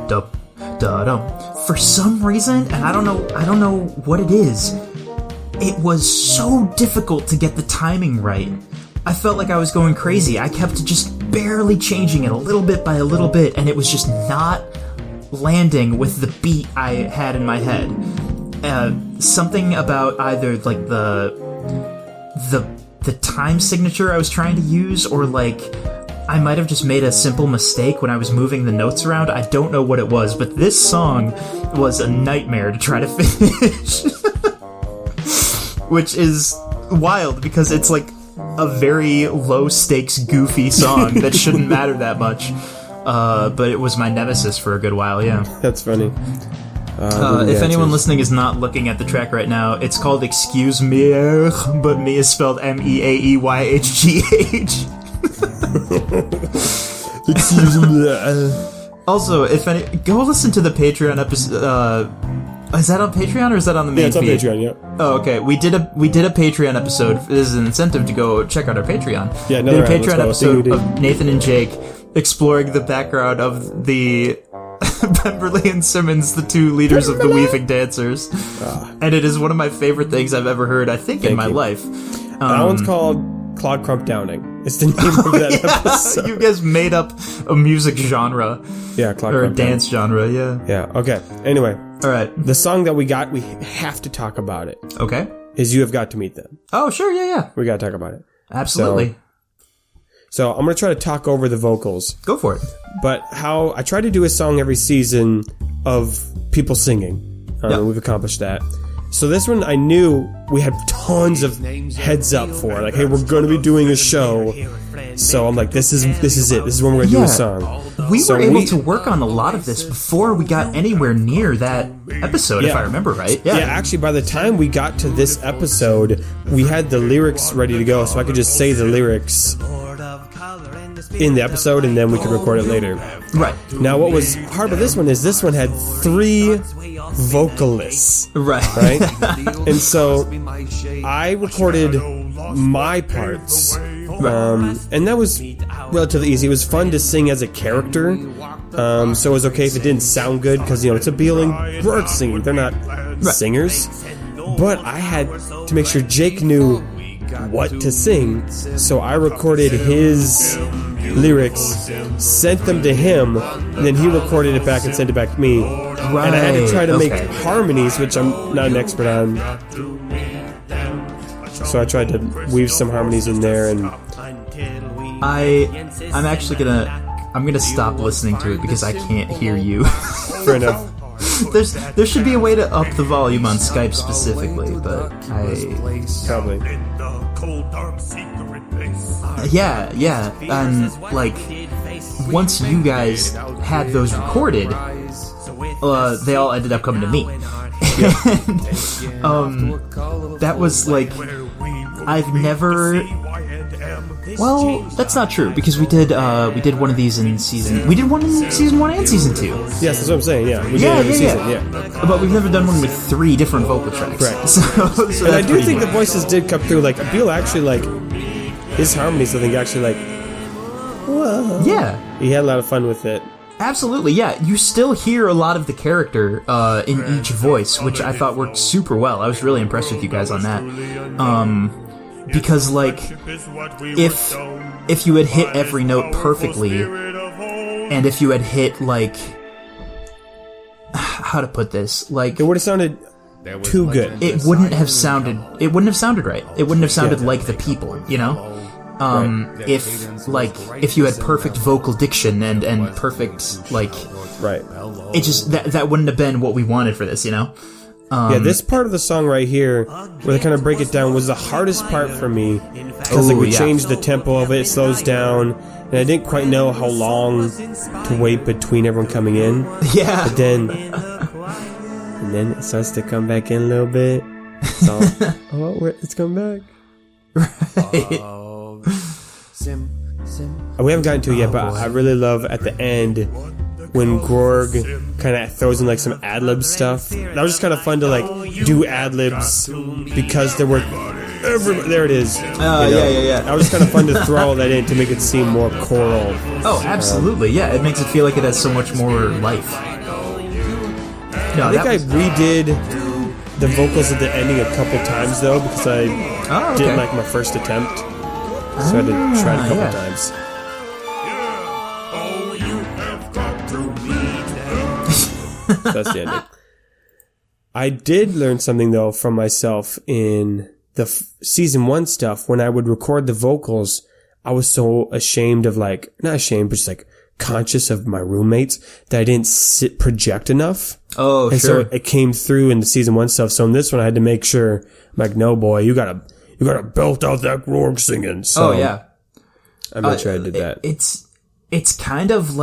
dum da dum, for some reason, and I don't know what it is, it was so difficult to get the timing right. I felt like I was going crazy. I kept just barely changing it a little bit by a little bit, and it was just not landing with the beat I had in my head. Something about either, like, the time signature I was trying to use, or, like, I might have just made a simple mistake when I was moving the notes around. I don't know what it was, but this song was a nightmare to try to finish. Which is wild, because it's, like, a very low-stakes, goofy song that shouldn't matter that much. But it was my nemesis for a good while, yeah. That's funny. If anyone listening is not looking at the track right now, it's called Excuse Me, but me is spelled MEAEYHGH. Excuse me. Also, go listen to the Patreon episode. Is that on Patreon or is that on the main feed? Yeah, it's on Patreon, yeah. Oh, okay. We did a Patreon episode. This is an incentive to go check out our Patreon. Yeah, we did a Patreon episode of Nathan and Jake exploring the background of the Pemberley and Simmons, the two leaders of the Weaving Dancers. And it is one of my favorite things I've ever heard, I think, in my life. That one's called Claude Crump Downing. It's the name of that episode. You guys made up a music genre. Yeah, Claude Or Crump a dance genre, yeah. Yeah, okay. Anyway. All right. The song that we got, we have to talk about it. Okay. Is You Have Got to Meet Them. Oh, sure, yeah. We got to talk about it. Absolutely. So I'm going to try to talk over the vocals. Go for it. But how I try to do a song every season of people singing. We've accomplished that. So this one I knew we had tons of heads up for. Like, hey, we're going to be doing a show. So I'm like, this is it. This is when we're going to do a song. We were able to work on a lot of this before we got anywhere near that episode, if I remember right. Yeah, actually, by the time we got to this episode, we had the lyrics ready to go, so I could just say the lyrics in the episode, and then we could record it later. Right. Now, what was hard about this one is this one had 3 vocalists. Right. And so I recorded my parts. And that was relatively easy. It was fun to sing as a character. So it was okay if it didn't sound good, because, it's a Beal and Rourke singing. They're not singers. But I had to make sure Jake knew what to sing, so I recorded his lyrics, sent them to him, and then he recorded it back and sent it back to me. Right. And I had to try to make harmonies, which I'm not an expert on. So I tried to weave some harmonies in there, and I'm actually gonna stop listening to it because I can't hear you. Fair enough. There should be a way to up the volume on Skype specifically, but probably. Yeah, and like once you guys had those recorded, they all ended up coming to me. And, that was like, I've never Well, that's not true because we did one of these in season. We did one in season 1 and season 2. Yes, that's what I'm saying. Yeah, we did every season. Yeah, but we've never done one with 3 different vocal tracks. Correct. So and I do think the voices did come through. Like Bill actually his harmonies. I think actually whoa. Yeah, he had a lot of fun with it. Absolutely, yeah. You still hear a lot of the character in each voice, which I thought worked super well. I was really impressed with you guys on that. Because, if you had hit every note perfectly, and if you had hit, how to put this? It would have sounded too good. It wouldn't have sounded right. It wouldn't have sounded like the people, you know? If you had perfect vocal diction and perfect, right. It just, that wouldn't have been what we wanted for this, you know? This part of the song right here, where they kind of break it down, was the hardest part for me. Because we changed the tempo of it, it slows down, and I didn't quite know how long to wait between everyone coming in. Yeah. But then it starts to come back in a little bit. So, it's come back. Right. We haven't gotten to it yet, but I really love at the end when Gorg kind of throws in some ad-lib stuff. That was just kind of fun to do ad-libs because there were there it is. Yeah. That was kind of fun to throw all that in to make it seem more choral. Oh, absolutely, yeah. It makes it feel like it has so much more life. No, I think I redid the vocals at the ending a couple times though because I didn't like my first attempt. So I had to try it a couple times. That's the ending. I did learn something though from myself in the season 1 stuff. When I would record the vocals, I was so ashamed of not ashamed, but just conscious of my roommates that I didn't project enough. Oh, and sure. so it came through in the season 1 stuff. So in this one, I had to make sure, no boy, you gotta belt out that Gorg singing. So yeah. I made sure I did that. It's kind of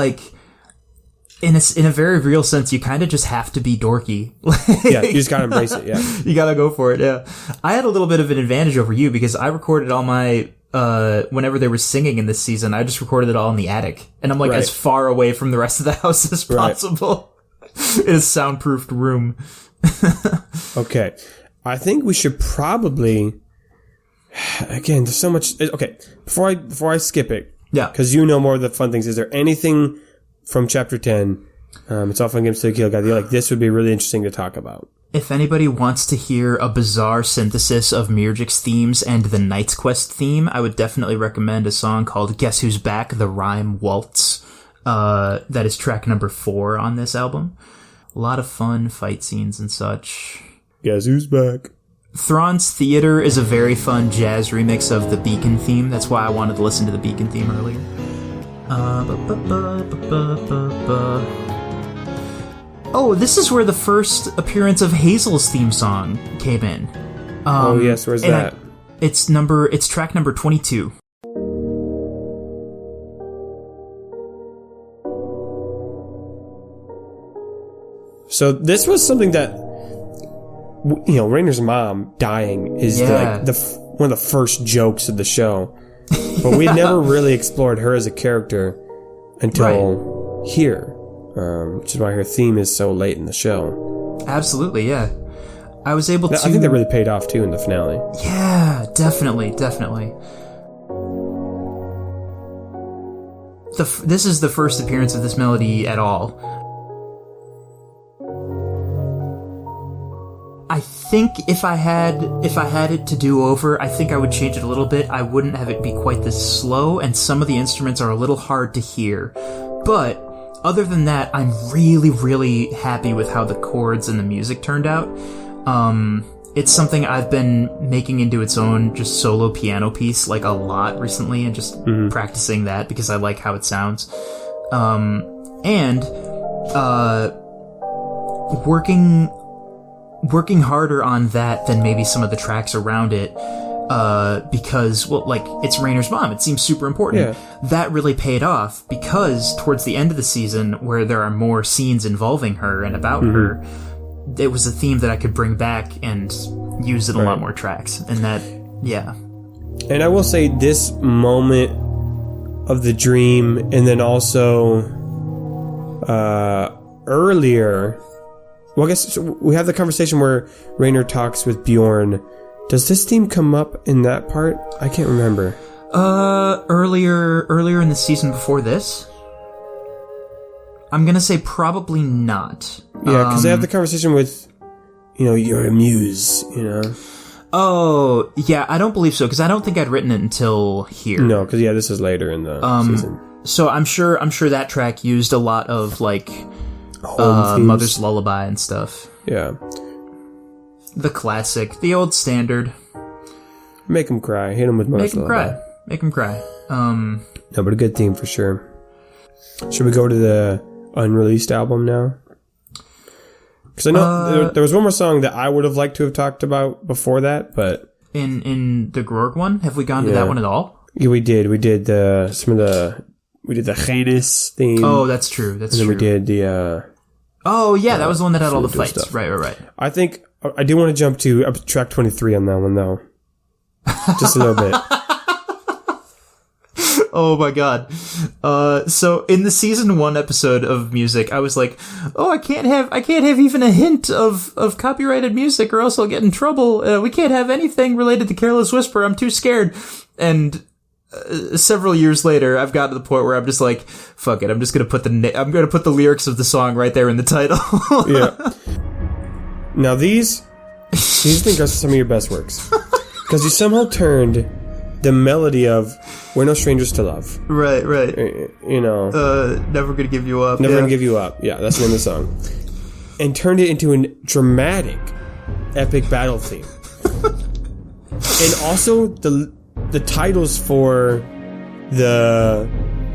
in a very real sense, you kind of just have to be dorky. Yeah, you just gotta embrace it, yeah. You gotta go for it, yeah. I had a little bit of an advantage over you because I recorded all my, whenever they were singing in this season, I just recorded it all in the attic. And I'm as far away from the rest of the house as possible. Right. In a soundproofed room. Okay. I think we should probably, again, there's so much, okay, before I skip it. Yeah. Because you know more of the fun things. Is there anything from chapter 10, It's All Fun Games to Kill, guy, this would be really interesting to talk about? If anybody wants to hear a bizarre synthesis of Mirjik's themes and the Knight's Quest theme, I would definitely recommend a song called Guess Who's Back, the Rhyme Waltz. That is track number 4 on this album. A lot of fun fight scenes and such. Guess Who's Back? Thrawn's Theater is a very fun jazz remix of the Beacon theme. That's why I wanted to listen to the Beacon theme earlier. Oh, this is where the first appearance of Hazel's theme song came in. Oh yes, where's that? It's track number 22. So this was something that, Rainer's mom dying is one of the first jokes of the show. But we never really explored her as a character until here, which is why her theme is so late in the show. Absolutely, yeah. I was able to... I think that really paid off, too, in the finale. Yeah, definitely. This is the first appearance of this melody at all. I think if I had it to do over, I think I would change it a little bit. I wouldn't have it be quite this slow, and some of the instruments are a little hard to hear. But other than that, I'm really, really happy with how the chords and the music turned out. It's something I've been making into its own just solo piano piece a lot recently, and just practicing that because I like how it sounds. Working harder on that than maybe some of the tracks around it, because, it's Rainer's mom. It seems super important. Yeah. That really paid off because towards the end of the season, where there are more scenes involving her and about her, it was a theme that I could bring back and use in a lot more tracks. And that, yeah. And I will say this moment of the dream, and then also earlier. Well, I guess we have the conversation where Rainer talks with Bjorn. Does this theme come up in that part? I can't remember. Earlier in the season before this? I'm gonna say probably not. Yeah, because they have the conversation with, you're a muse, Oh, yeah, I don't believe so, because I don't think I'd written it until here. No, because, this is later in the season. So I'm sure that track used a lot of, like, Mother's Lullaby and stuff. Yeah. The classic, the old standard. Make him cry. Hit him with Mother's Lullaby. Make him cry. No, but a good theme for sure. Should we go to the unreleased album now? Because I know there was one more song that I would have liked to have talked about before that, but in the Grorg one, have we gone to that one at all? Yeah, we did. We did the Hades theme. Oh, that's true. That's true. And then we did the. Oh yeah, that was the one that had all the fights. Stuff. Right. I think I do want to jump to track 23 on that one though, just a little bit. Oh my god. So in the season 1 episode of music, I was like, I can't have even a hint of copyrighted music or else I'll get in trouble. We can't have anything related to Careless Whisper. I'm too scared. And several years later, I've got to the point where I'm just like, fuck it. I'm just going to put the lyrics of the song right there in the title. Yeah. Now these think are some of your best works. Because you somehow turned the melody of We're No Strangers to Love. Right. Never Gonna Give You Up. Never Gonna Give You Up. Yeah, that's the name of the song. And turned it into a dramatic, epic battle theme. And also the titles for the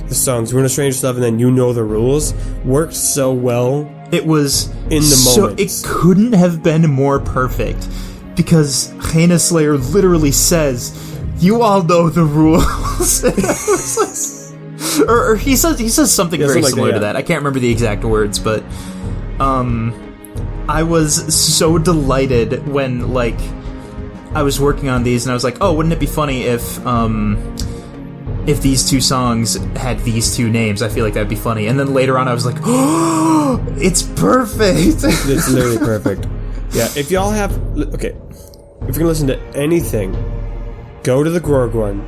songs, We're No Strangers to Love and then You Know the Rules, worked so well. It was in the moment. It couldn't have been more perfect. Because Heinous Slayer literally says, "You all know the rules." or he says something very similar to that. I can't remember the exact words, but I was so delighted when I was working on these and I was like, oh, wouldn't it be funny if these two songs had these two names? I feel like that'd be funny. And then later on I was like, oh, it's perfect. It's literally perfect. Yeah, if y'all have if you're gonna listen to anything, go to the Grorg one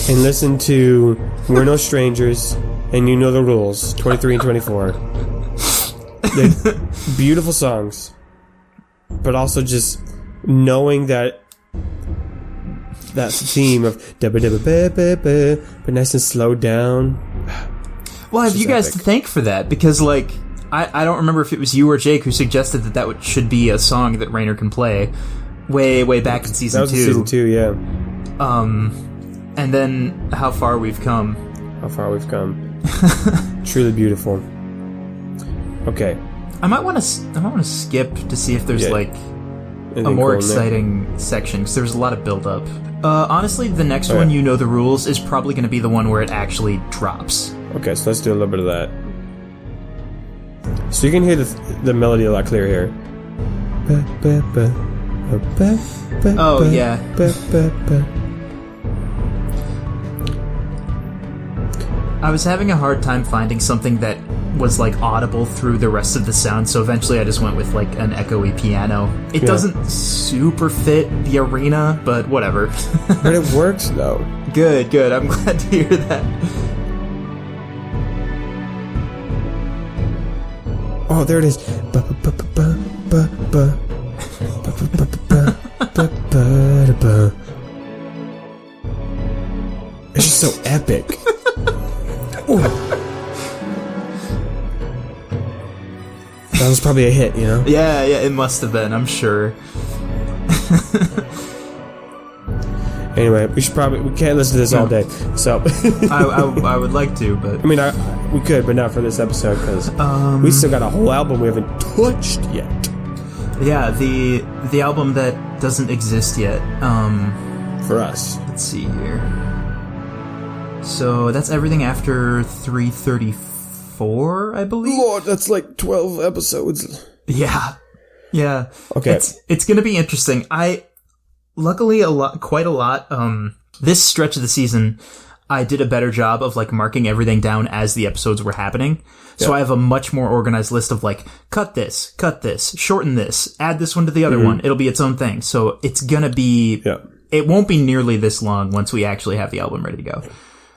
and listen to We're No Strangers and You Know the Rules, 23 and 24. They're beautiful songs, but also just knowing that theme of but nice and slowed down. Well, I have you guys to thank for that, because I don't remember if it was you or Jake who suggested that should be a song that Rainer can play way back in season 2. That was season 2, yeah. And then how far we've come. Truly beautiful. Okay. I might want to skip to see if there's a more exciting section, because there's a lot of build up. Honestly, the next one, You Know the Rules, is probably going to be the one where it actually drops. Okay, so let's do a little bit of that. So you can hear the melody a lot clearer here. Oh yeah. I was having a hard time finding something that was audible through the rest of the sound, so eventually I just went with an echoey piano. It doesn't super fit the arena, but whatever. But it works though. Good. I'm glad to hear that. Oh, there it is. It's just so epic. That was probably a hit, you know? Yeah, it must have been, I'm sure. Anyway, we can't listen to this all day, so... I would like to, but... I mean, we could, but not for this episode, because we still got a whole album we haven't touched yet. Yeah, the album that doesn't exist yet. For us. Let's see here. So, that's everything after 334, I believe? Lord, that's 12 episodes. Yeah. Okay. It's gonna be interesting. luckily quite a lot. This stretch of the season, I did a better job of like marking everything down as the episodes were happening. So I have a much more organized list of like, cut this, shorten this, add this one to the other one. It'll be its own thing. So it's gonna be, it won't be nearly this long once we actually have the album ready to go.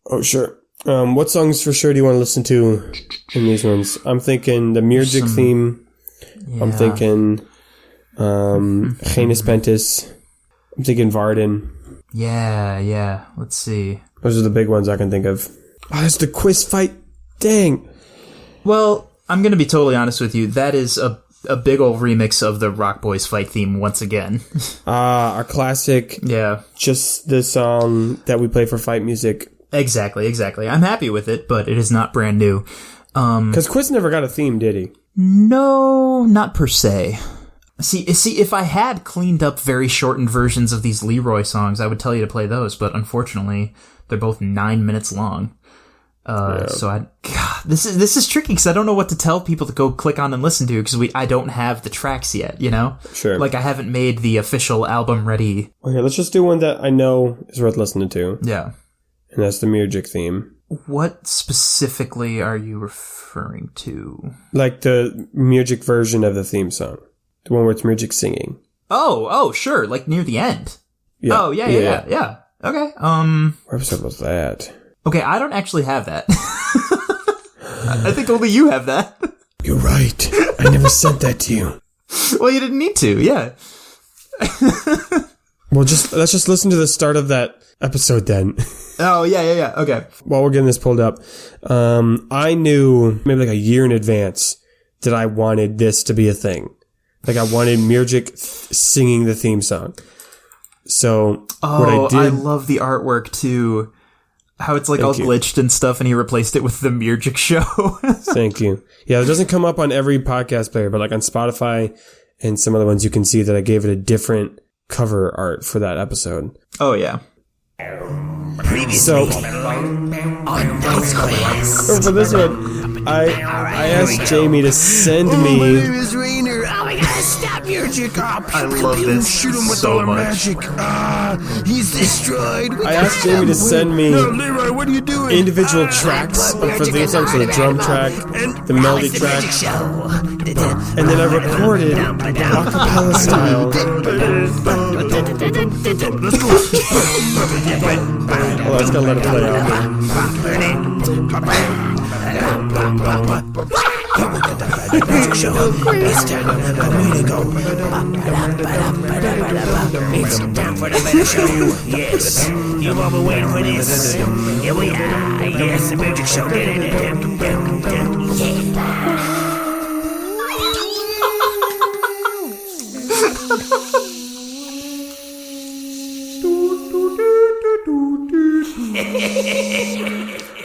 Oh, sure. What songs for sure do you want to listen to in these ones? I'm thinking the Murgic theme. Yeah. I'm thinking, Janus Pentis. I'm thinking Varden. Yeah. Let's see. Those are the big ones I can think of. Oh, that's the quiz fight. Dang. Well, I'm going to be totally honest with you. That is a big old remix of the Rock Boys fight theme once again. A classic. Yeah. Just the song that we play for fight music. Exactly. I'm happy with it, but it is not brand new. Because Quiz never got a theme, did he? No, not per se. See, if I had cleaned up very shortened versions of these Leroy songs, I would tell you to play those, but unfortunately, they're both 9 minutes long. So this is tricky because I don't know what to tell people to go click on and listen to because I don't have the tracks yet, you know? Sure. Like I haven't made the official album ready. Okay, let's just do one that I know is worth listening to. Yeah. And that's the Murgic theme. What specifically are you referring to? Like the Murgic version of the theme song. The one where it's Murgic singing. Oh, sure. Like near the end. Yeah. Oh, yeah. Okay. What episode was that? Okay, I don't actually have that. I think only you have that. You're right. I never sent that to you. Well, you didn't need to, yeah. Well, let's just listen to the start of that episode then. Oh, yeah. Okay. While we're getting this pulled up, I knew maybe like a year in advance that I wanted this to be a thing. Like I wanted Murgic singing the theme song. So what I did, I love the artwork too. How it's like all glitched and stuff, and he replaced it with the Murgic show. Thank you. Yeah, it doesn't come up on every podcast player, but like on Spotify and some other ones, you can see that I gave it a different cover art for that episode. Oh yeah. So for this one, I asked Jamie to send me. My name is Rainer. Oh my God! Stop Murgic! I love this Shoot him with so all much. magic. He's destroyed. I asked Jamie to send me Leroy, what are you doing? individual tracks for the theme song, so the drum track, the melody track, and then I recorded acapella style. Well, I was gonna let it play out. It's time for the way to go. It's time for the better show. Yes, you've all been waiting for this. Here we are. Yes, the Murgic show.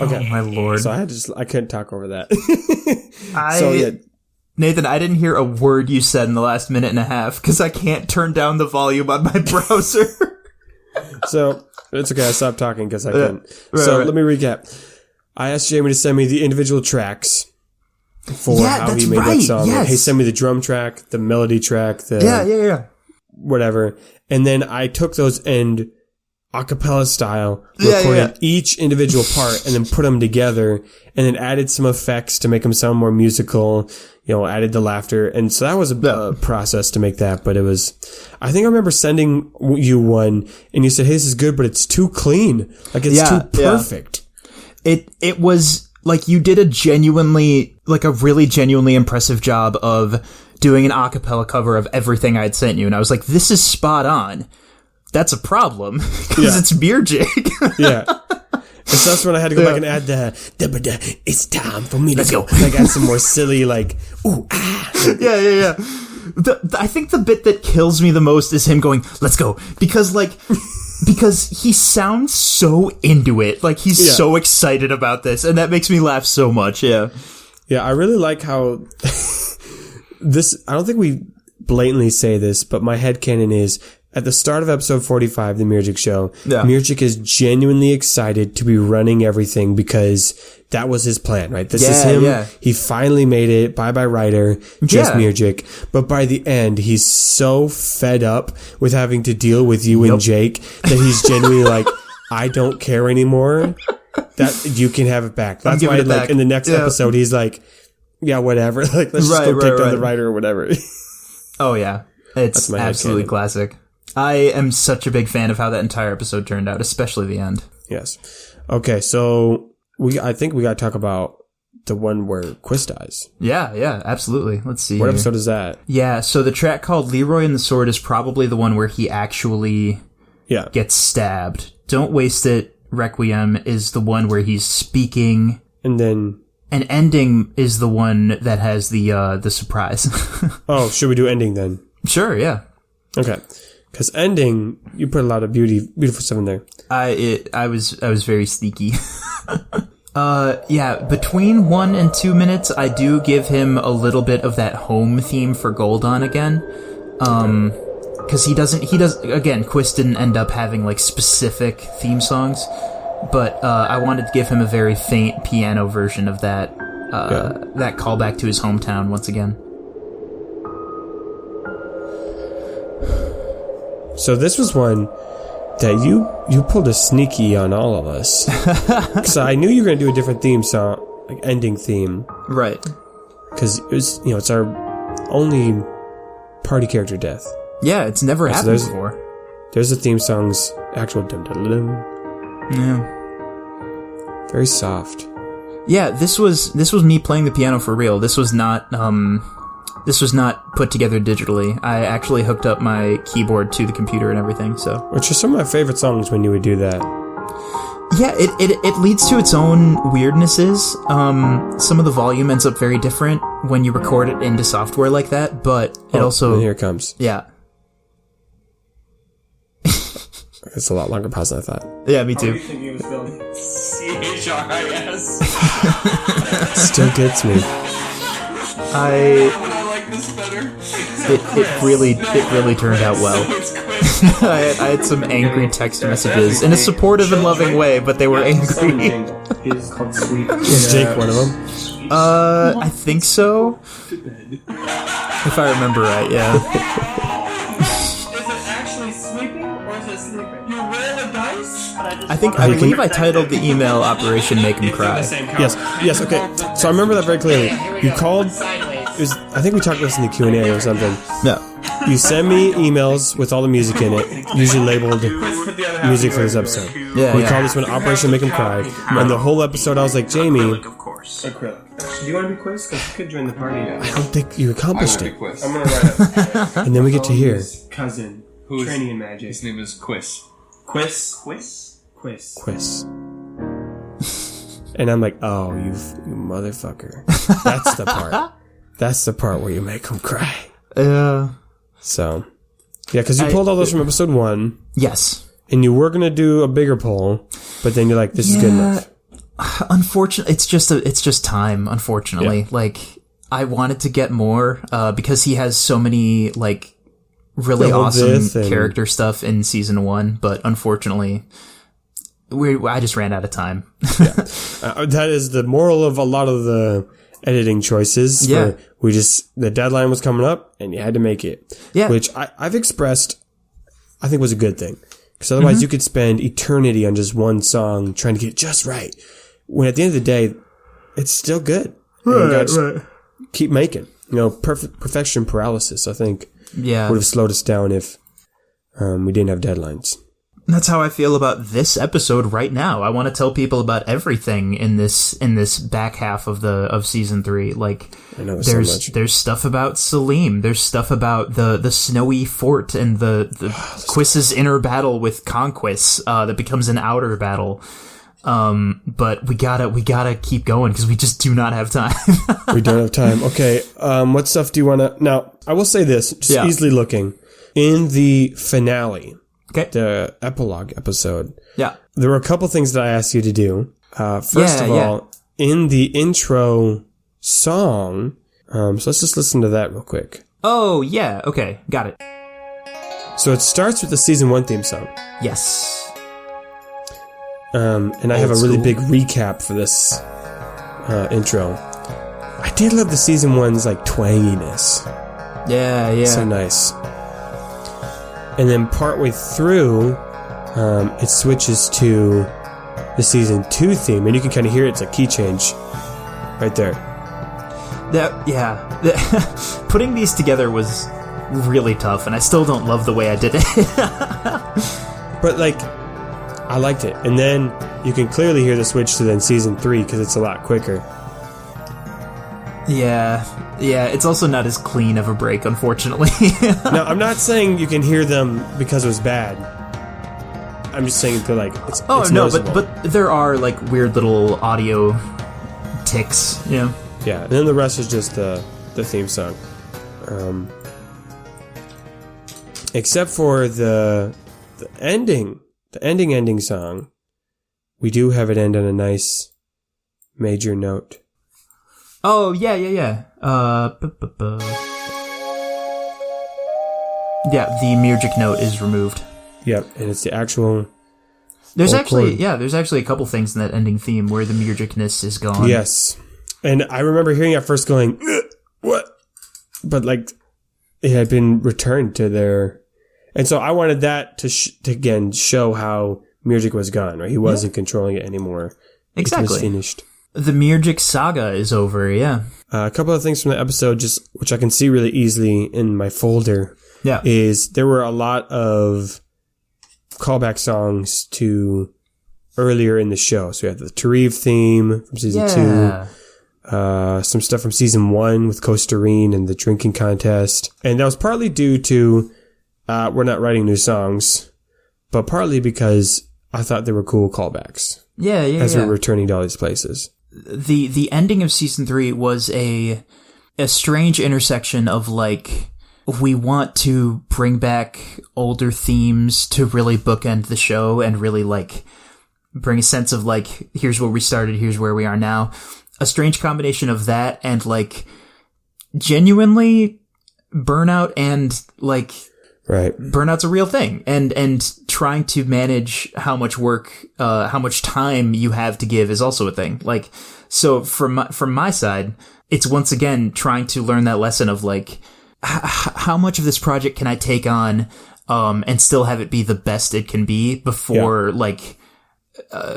Okay. Oh my lord. So I couldn't talk over that. So yeah. Nathan, I didn't hear a word you said in the last minute and a half because I can't turn down the volume on my browser. So it's okay. I stopped talking because I couldn't. Let me recap. I asked Jamie to send me the individual tracks for how he made that song. Yes. Like, hey, send me the drum track, the melody track, Yeah. whatever. And then I took those and acapella style, recorded each individual part and then put them together and then added some effects to make them sound more musical, added the laughter. And so that was a process to make that, but I think I remember sending you one and you said, hey, this is good, but it's too clean. Like it's too perfect. It was like you did a really genuinely impressive job of doing an acapella cover of everything I'd sent you. And I was like, this is spot on. That's a problem because it's Murgic. Yeah. And so that's when I had to go back and add it's time for me to go. Like add some more silly, ooh, ah. Yeah. I think the bit that kills me the most is him going, let's go. Because he sounds so into it. Like he's so excited about this. And that makes me laugh so much. Yeah. Yeah. I really like how I don't think we blatantly say this, but my headcanon is, at the start of episode 45, the Mirjik show, Yeah. Mirjik is genuinely excited to be running everything because that was his plan, right? This is Yeah, him. yeah. He finally made it. Bye-bye writer. Just Yeah. Mirjik. But by the end, he's so fed up with having to deal with you and Jake that he's genuinely like, I don't care anymore. That you can have it back. That's giving why, it like, back. in the next Yeah. episode, he's like, yeah, whatever. Like, let's just go take down the writer or whatever. Oh yeah, it's my absolutely headcanon. classic. I am such a big fan of how that entire episode turned out, especially the end. Yes. Okay, so I think we got to talk about the one where Quiz dies. Yeah, absolutely. Let's see. What here. episode is that? Yeah, so the track called Leroy and the Sword is probably the one where he actually Yeah. gets stabbed. Don't Waste It, Requiem is the one where he's speaking. And then, And Ending is the one that has the surprise. oh, should we do ending then? Sure, yeah. Okay. Because ending, you put a lot of beautiful stuff in there. I was very sneaky. Yeah, between 1 and 2 minutes, I do give him a little bit of that home theme for Goldon again. Cause he does, again, Quiz didn't end up having like specific theme songs, but, I wanted to give him a very faint piano version of that, that callback to his hometown once again. So this was one that you pulled a sneaky on all of us. So I knew you were going to do a different theme song, like ending theme. Right. Because it was, it's our only party character death. Yeah, it's never happened there's- before. There's the theme song's actual dum dum dum. Yeah. Very soft. Yeah, this was me playing the piano for real. This was not put together digitally. I actually hooked up my keyboard to the computer and everything, so. Which are some of my favorite songs when you would do that. Yeah, it leads to its own weirdnesses. Some of the volume ends up very different when you record it into software like that, but it also, And here it comes. yeah. It's a lot longer pause than I thought. Yeah, me too. CHRIS. Still gets me. I like this better. it really turned out well. I had some angry text messages in a supportive and loving way, but they were angry. It's called Sweet. Is Jake one of them? I think so. If I remember right, yeah. Is it actually sleeping or is it sleeping? You roll a dice? I believe I titled the email Operation Make Him Cry. Yes, okay. So I remember that very clearly. You called, I think we talked about this in the Q&A or something. No. You send me emails with all the music in it, usually labeled music for this episode. Yeah, We yeah. called this one Operation Make Him Cry. And the whole episode I was like, Jamie, Of course. Acrylic. Do you want to be Quiz? Because you could join the party. I don't think you accomplished it. I'm gonna write And then we get to hear. his cousin, Who's- training in magic. His name is Quiz. Quiz. Quiz. And I'm like, oh, you motherfucker. That's the part. That's the part where you make him cry. So, yeah, because you pulled all those from episode 1, Yes. and you were going to do a bigger poll, but then you're like, this is good enough. Unfortunately, it's just time, unfortunately. Yeah. Like, I wanted to get more, because he has so many, like, really Yeah, well, awesome this and- character stuff in season 1, but unfortunately, I just ran out of time. That is the moral of a lot of the editing choices. Yeah. where the deadline was coming up, and you had to make it. Yeah. Which I've expressed, I think was a good thing. Because otherwise you could spend eternity on just one song trying to get it just right. When at the end of the day, it's still good. And you gotta just keep making. Perfection paralysis, I think, Yeah. would have slowed us down if we didn't have deadlines. That's how I feel about this episode right now. I want to tell people about everything in this back half of season 3. Like, I know so much. there's stuff about Salim. There's stuff about the snowy fort and the Quiz's inner battle with Conquest that becomes an outer battle. But we gotta keep going because we just do not have time. We don't have time. Okay, what stuff do you want to... Now, I will say this, just Yeah. easily looking. In the finale, Okay. the epilogue episode, Yeah. there were a couple things that I asked you to do. First of Yeah. all, in the intro song, so let's just listen to that real quick. Oh yeah. Okay. Got it. So it starts with the season 1 theme song. Yes. And I have a Old really school. big recap for this intro. I did love the season 1's like twanginess. Yeah. So nice. And then partway through, it switches to the season 2 theme, and you can kind of hear it's a key change right there. Putting these together was really tough, and I still don't love the way I did it. But like, I liked it. And then you can clearly hear the switch to then season 3 because it's a lot quicker. Yeah, it's also not as clean of a break, unfortunately. Now, I'm not saying you can hear them because it was bad. I'm just saying they're like, it's Oh it's no, noticeable. but there are like weird little audio ticks, you know. Yeah, and then the rest is just the theme song. Except for the ending song. We do have it end on a nice major note. Oh yeah. Yeah, the music note is removed. Yep, and it's the actual. There's Full actually chord. there's actually a couple things in that ending theme where the musicness is gone. Yes. And I remember hearing at first going, "Ugh, what? But like, it had been returned to their. And so I wanted that to again show how Mirjik was gone, right? He wasn't controlling it anymore. It Exactly. was finished. The Mirjik saga is over, yeah. A couple of things from the episode, just which I can see really easily in my folder, Yeah. is there were a lot of callback songs to earlier in the show. So we have the Tariv theme from season 2. Some stuff from season 1 with Costerine and the drinking contest. And that was partly due to we're not writing new songs, but partly because I thought they were cool callbacks as we're returning to all these places. The ending of season 3 was a strange intersection of like, we want to bring back older themes to really bookend the show and really like bring a sense of like, here's where we started, here's where we are now. A strange combination of that and like genuinely burnout, and like Right. burnout's a real thing, and trying to manage how much work, how much time you have to give is also a thing. Like, so from my side, it's once again trying to learn that lesson of like, how much of this project can I take on, and still have it be the best it can be before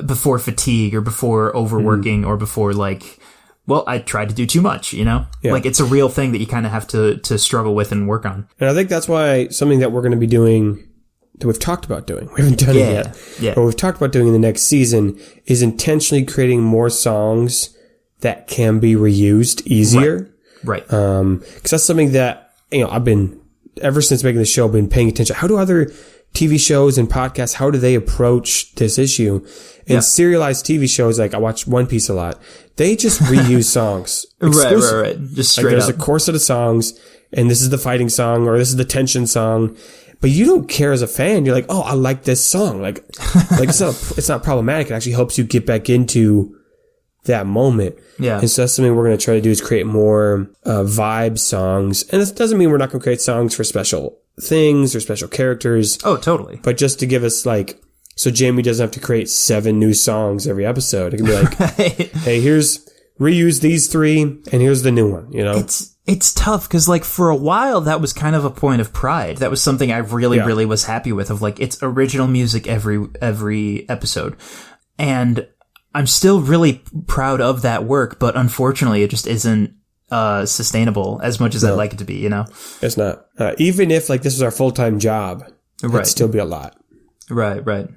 before fatigue or before overworking or before like, well, I tried to do too much, you know? Yeah. Like, it's a real thing that you kind of have to struggle with and work on. And I think that's why something that we're going to be doing, that we've talked about doing, we haven't done it yet, Yeah. but we've talked about doing in the next season, is intentionally creating more songs that can be reused easier. Right. Because that's something that, you know, I've been, ever since making the show, been paying attention. How do other TV shows and podcasts, how do they approach this issue? And serialized TV shows, like I watch One Piece a lot, they just reuse songs. Right. Just straight like there's up. a course of the songs, and this is the fighting song, or this is the tension song. But you don't care as a fan. You're like, oh, I like this song. Like it's not problematic. It actually helps you get back into that moment. Yeah. And so that's something we're going to try to do, is create more vibe songs. And this doesn't mean we're not going to create songs for special things or special characters. Oh, totally. But just to give us like, so Jamie doesn't have to create 7 new songs every episode. It can be like, hey, reuse these 3 and here's the new one, you know? It's tough because like for a while that was kind of a point of pride. That was something I really was happy with, of like, it's original music every episode. And I'm still really proud of that work, but unfortunately it just isn't sustainable as much as I'd like it to be, you know? It's not. Even if like this was our full-time job, it'd still be a lot. Right. But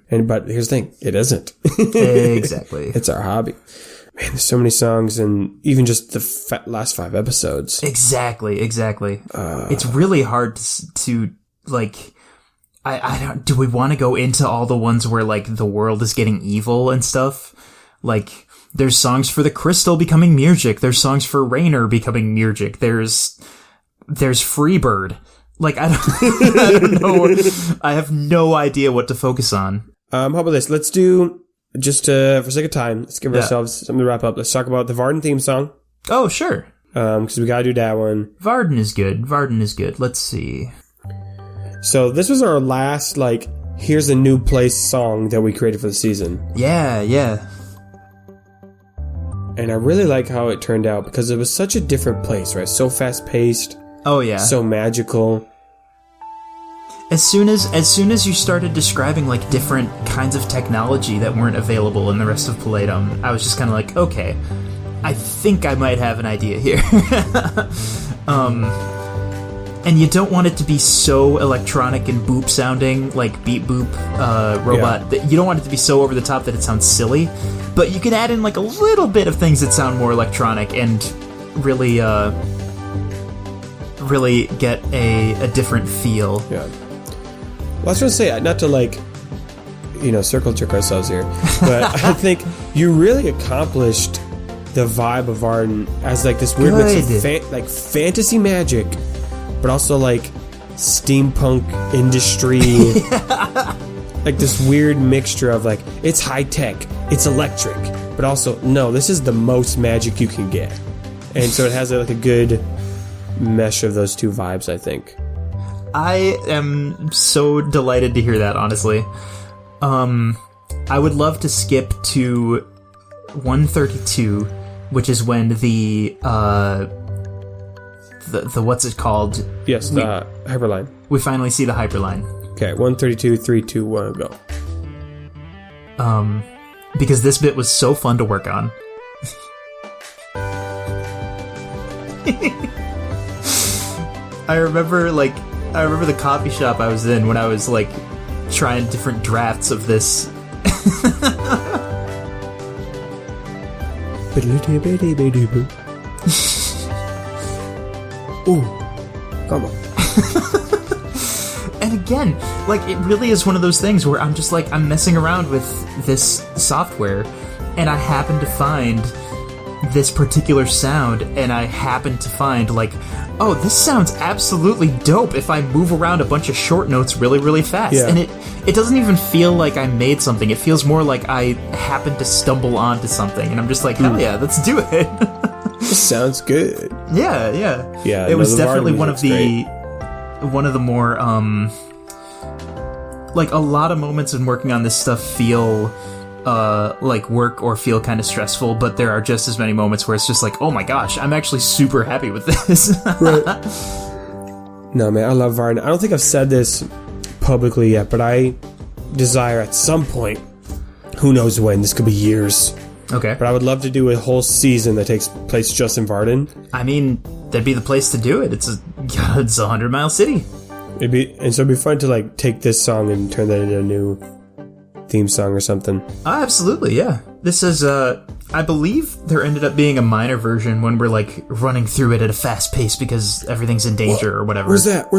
here's the thing, it isn't. Exactly. It's our hobby. Man, there's so many songs, and even just the last 5 episodes. Exactly. It's really hard to like, I don't, do we want to go into all the ones where like the world is getting evil and stuff? Like, there's songs for the Crystal becoming Mirjik. There's songs for Rainer becoming Mirjik. There's Freebird. Like, I don't know. I have no idea what to focus on. How about this? Let's do, just for sake of time, let's give ourselves something to wrap up. Let's talk about the Varden theme song. Oh, sure. Because we gotta do that one. Varden is good. Let's see. So this was our last, like, here's a new place song that we created for the season. Yeah, yeah. And I really like how it turned out because it was such a different place, right? So fast-paced, Oh yeah. so magical. As soon as you started describing like different kinds of technology that weren't available in the rest of Palladium, I was just kind of like, okay, I think I might have an idea here. And you don't want it to be so electronic and boop sounding, like beep boop robot. That you don't want it to be so over the top that it sounds silly. But you can add in like a little bit of things that sound more electronic and really get a different feel. Yeah. Well, I was going to say, not to like, circle jerk ourselves here, but I think you really accomplished the vibe of Arden as like this weird mix of like fantasy magic, but also like steampunk industry, like this weird mixture of like it's high tech, it's electric, but also no, this is the most magic you can get, and so it has like a good mesh of those two vibes, I think. I am so delighted to hear that, honestly. I would love to skip to 132, which is when the what's it called? Yes, the Hyperline. We finally see the Hyperline. Okay, 132, 3, 2, 1, go. Because this bit was so fun to work on. I remember the coffee shop I was in when I was like trying different drafts of this. Ooh, come on. And again, like it really is one of those things where I'm just like I'm messing around with this software and I happen to find this particular sound and I happen to find like, oh, this sounds absolutely dope if I move around a bunch of short notes really, really fast. Yeah. And it doesn't even feel like I made something. It feels more like I happened to stumble onto something. And I'm just like, hell yeah, let's do it. This sounds good. Yeah, yeah. Yeah, It was the definitely Varden one of the more, like a lot of moments in working on this stuff feel like work or feel kind of stressful, but there are just as many moments where it's just like, oh my gosh, I'm actually super happy with this. Right. No, man, I love Varden. I don't think I've said this publicly yet, but I desire at some point, who knows when, this could be years, Okay. but I would love to do a whole season that takes place just in Varden. I mean, that'd be the place to do it. It's a 100-mile city. It'd be fun to like take this song and turn that into a new theme song or something. Absolutely, yeah. This is, I believe there ended up being a minor version when we're like running through it at a fast pace because everything's in danger or whatever. Where's that?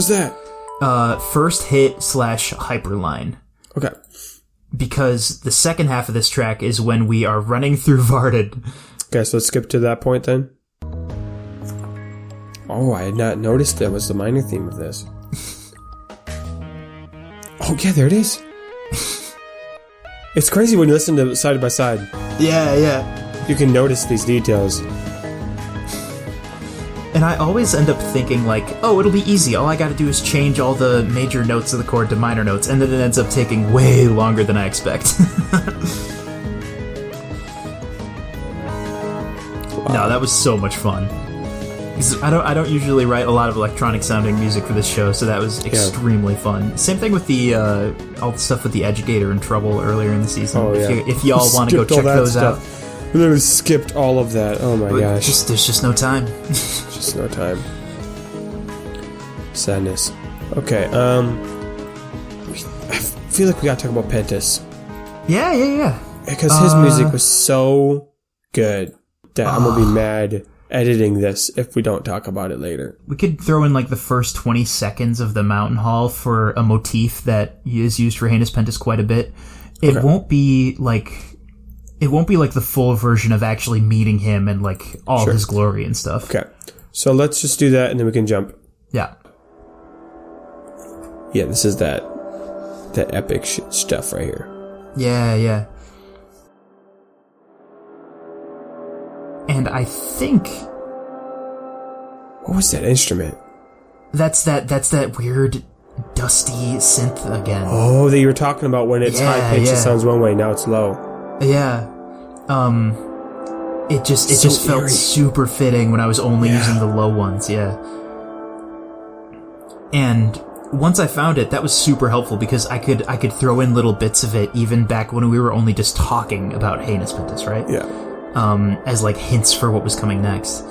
First hit / Hyperline. Okay. Because the second half of this track is when we are running through Varden. Okay, so let's skip to that point then. Oh, I had not noticed that was the minor theme of this. Oh, yeah, there it is. It's crazy when you listen to it side by side. Yeah, yeah. You can notice these details. And I always end up thinking like, oh, it'll be easy. All I gotta do is change all the major notes of the chord to minor notes, and then it ends up taking way longer than I expect. No, that was so much fun. Because I don't usually write a lot of electronic sounding music for this show, so that was extremely fun. Same thing with the all the stuff with the Educator and Trouble earlier in the season. Oh, yeah. If y'all want to go check those out. We literally skipped all of that. Oh my gosh. There's just no time. Just no time. Sadness. Okay, I feel like we gotta talk about Pentas. Yeah. Because his music was so good that I'm gonna be mad editing this if we don't talk about it later. We could throw in like the first 20 seconds of the Mountain Hall for a motif that is used for Heinous Pentas quite a bit. It won't be like the full version of actually meeting him and like all his glory and stuff. Okay. So let's just do that and then we can jump. Yeah. Yeah, this is that epic stuff right here. Yeah. And I think what was that instrument? that's that weird dusty synth again. Oh, that you were talking about when it's Yeah, high pitched, yeah. it sounds one way. Now it's low. Yeah. It just felt eerie. super fitting when I was only using the low ones, yeah. And once I found it, that was super helpful because I could throw in little bits of it even back when we were only just talking about Heinous Pentis, right? Yeah. As like hints for what was coming next.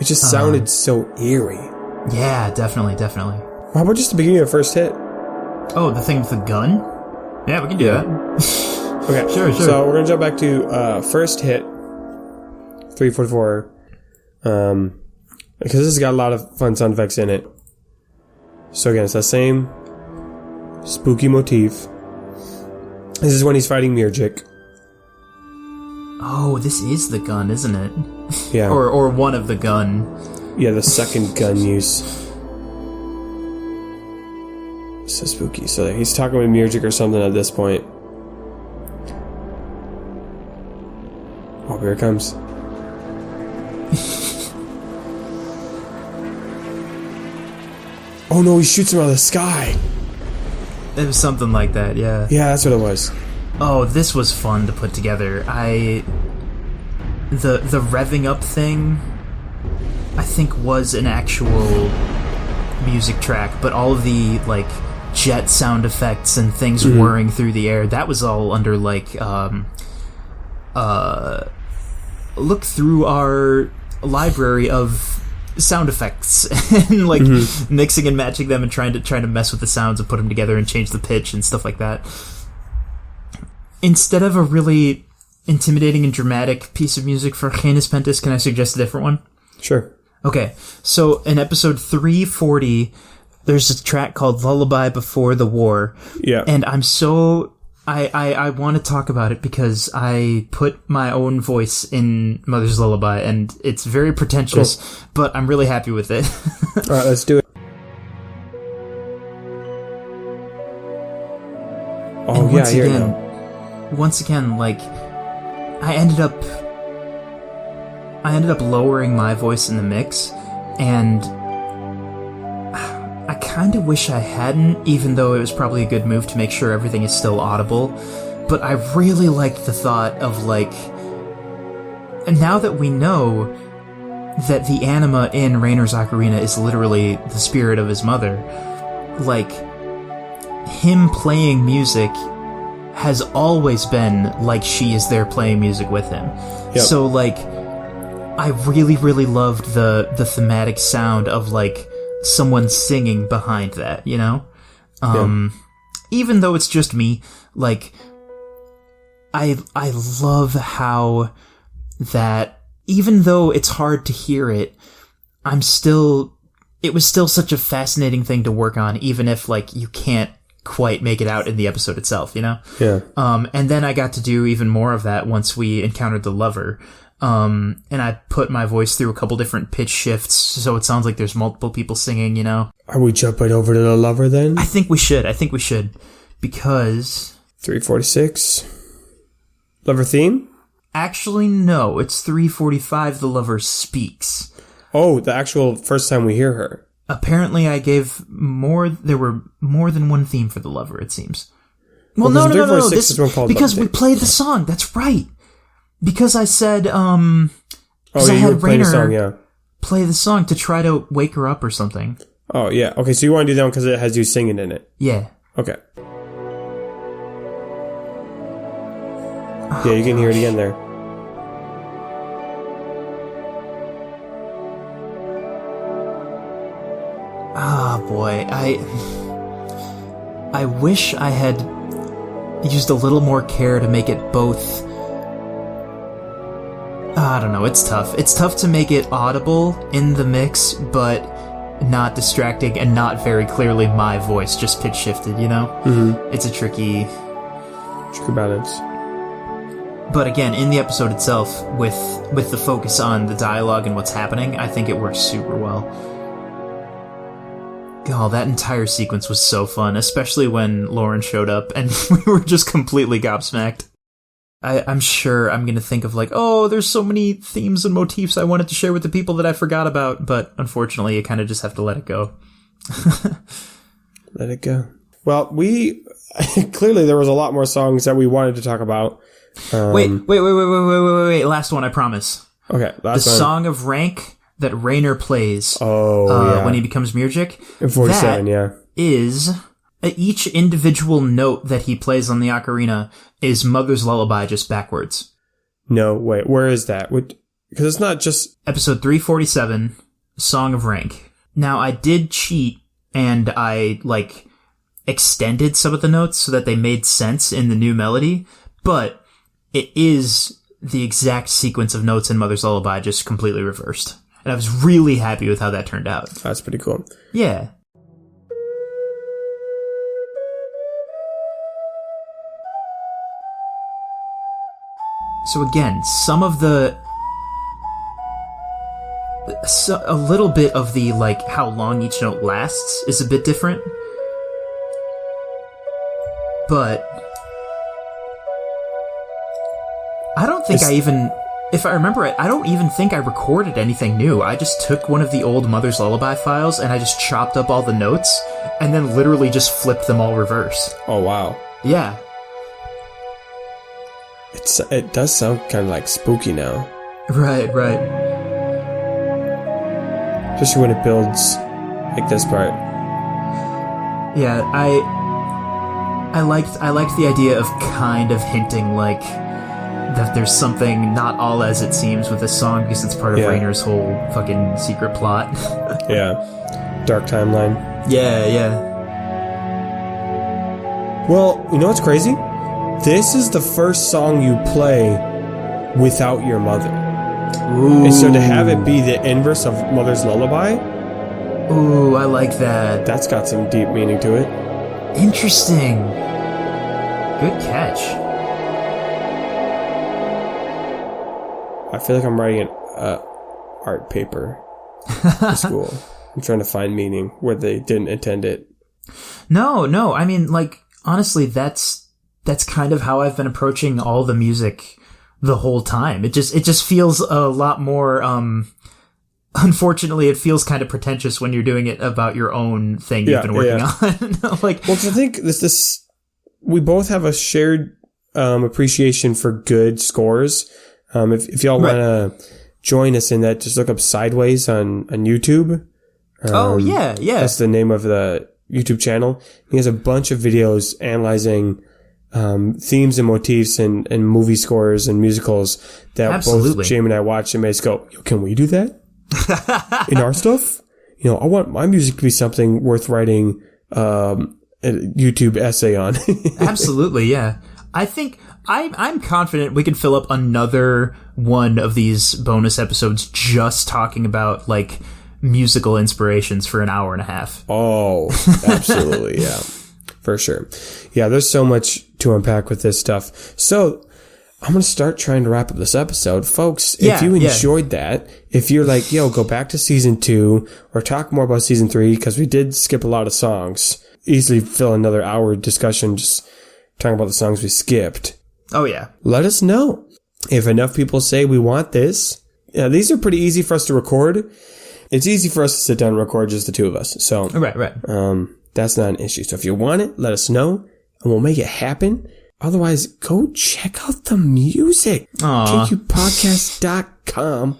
It just sounded so eerie. Yeah, definitely. How about just the beginning of the first hit? Oh, the thing with the gun? Yeah, we can do that. Okay. Sure. So we're going to jump back to first hit, 344. Because this has got a lot of fun sound effects in it. So again, it's that same spooky motif. This is when he's fighting Mirjik. Oh, this is the gun, isn't it? Yeah. Or one of the gun. Yeah, the second gun use. So spooky. So he's talking with Mirjik or something at this point. Oh, here it comes. Oh no, he shoots him out of the sky. It was something like that, yeah. Yeah, that's what it was. Oh, this was fun to put together. The revving up thing, I think, was an actual music track, but all of the like jet sound effects and things whirring through the air, that was all under like look through our library of sound effects and like mixing and matching them and trying to mess with the sounds and put them together and change the pitch and stuff like that. Instead of a really intimidating and dramatic piece of music for Heinous Pentis, can I suggest a different one? Sure. Okay, so in episode 340, there's a track called Lullaby Before the War. Yeah. And I'm so... I want to talk about it because I put my own voice in Mother's Lullaby, and it's very pretentious, but I'm really happy with it. Alright, let's do it. Oh, And yeah, I hear it now. once again, like, I ended up lowering my voice in the mix, and I kind of wish I hadn't, even though it was probably a good move to make sure everything is still audible. But I really liked the thought of, like, and now that we know that the anima in Rainer's Ocarina is literally the spirit of his mother, like, him playing music has always been like she is there playing music with him. Yep. So, like, I really, really loved the thematic sound of, like, someone singing behind that, you know? Even though it's just me, like, I love how that, even though it's hard to hear it, it was still such a fascinating thing to work on, even if, like, you can't quite make it out in the episode itself, you know? Yeah. And then I got to do even more of that once we encountered the lover. And I put my voice through a couple different pitch shifts, so it sounds like there's multiple people singing, you know? Are we jumping over to the lover then? I think we should. Because... 346. Lover theme? Actually, no. It's 345, the lover speaks. Oh, the actual first time we hear her. Apparently there were more than one theme for the lover, it seems. Well, Well, no. 346 is one called Because Love we Theme. played the song, that's right. Because I said, Oh, I yeah, you were had playing the Rainer song, yeah. play the song to try to wake her up or something. Oh, yeah. Okay, so you want to do that one because it has you singing in it. Yeah. Okay. Yeah, you can hear it again there. Ah, boy. I wish I had used a little more care to make it both... I don't know, it's tough. It's tough to make it audible in the mix, but not distracting and not very clearly my voice, just pitch shifted, you know? Mm-hmm. It's a tricky balance. But again, in the episode itself, with the focus on the dialogue and what's happening, I think it works super well. Oh, that entire sequence was so fun, especially when Lauren showed up and we were just completely gobsmacked. I'm sure I'm going to think of like, oh, there's so many themes and motifs I wanted to share with the people that I forgot about, but unfortunately, you kind of just have to let it go. let it go. Well, we clearly there was a lot more songs that we wanted to talk about. Wait. Last one, I promise. Okay, The last one. Song of Rank that Rainer plays yeah. when he becomes Murgic. In 47, that yeah. is each individual note that he plays on the ocarina is Mother's Lullaby just backwards. No, wait, where is that? Because it's not just... Episode 347, Song of Rank. Now, I did cheat, and I, extended some of the notes so that they made sense in the new melody, but it is the exact sequence of notes in Mother's Lullaby, just completely reversed. And I was really happy with how that turned out. That's pretty cool. Yeah. So again, some of the... a little bit of the, how long each note lasts is a bit different. But... I don't think if I remember it, I don't even think I recorded anything new. I just took one of the old Mother's Lullaby files and I just chopped up all the notes and then literally just flipped them all reverse. Oh, wow. Yeah. It does sound kind of spooky now. Right. Especially when it builds like this part. Yeah, I liked the idea of kind of hinting that there's something not all as it seems with this song because it's part of Rainer's whole fucking secret plot. Yeah. Dark timeline. Yeah. Well, you know what's crazy? This is the first song you play without your mother. Ooh. And so to have it be the inverse of Mother's Lullaby, Ooh, I like that. that's got some deep meaning to it. Interesting. Good catch. I feel like I'm writing an art paper for school. I'm trying to find meaning where they didn't intend it. No. I mean, honestly, that's kind of how I've been approaching all the music the whole time. It just feels a lot more, unfortunately, it feels kind of pretentious when you're doing it about your own thing you've been working on. Well, 'cause I think this, we both have a shared, appreciation for good scores. If y'all want to join us in that, just look up Sideways on YouTube. Yeah. That's the name of the YouTube channel. He has a bunch of videos analyzing themes and motifs and movie scores and musicals that both Jamie and I watch and made us go, can we do that in our stuff? I want my music to be something worth writing a YouTube essay on. Absolutely, yeah. I think I'm confident we can fill up another one of these bonus episodes just talking about musical inspirations for an hour and a half. Oh, absolutely, yeah. For sure. Yeah, there's so much to unpack with this stuff. So, I'm going to start trying to wrap up this episode. Folks, if you enjoyed that, if you're go back to season 2 or talk more about season 3, because we did skip a lot of songs, easily fill another hour discussion just talking about the songs we skipped. Oh, yeah. Let us know. If enough people say we want this, these are pretty easy for us to record. It's easy for us to sit down and record just the two of us. So, right. That's not an issue. So if you want it, let us know and we'll make it happen. Otherwise, go check out the music. KQPodcast.com.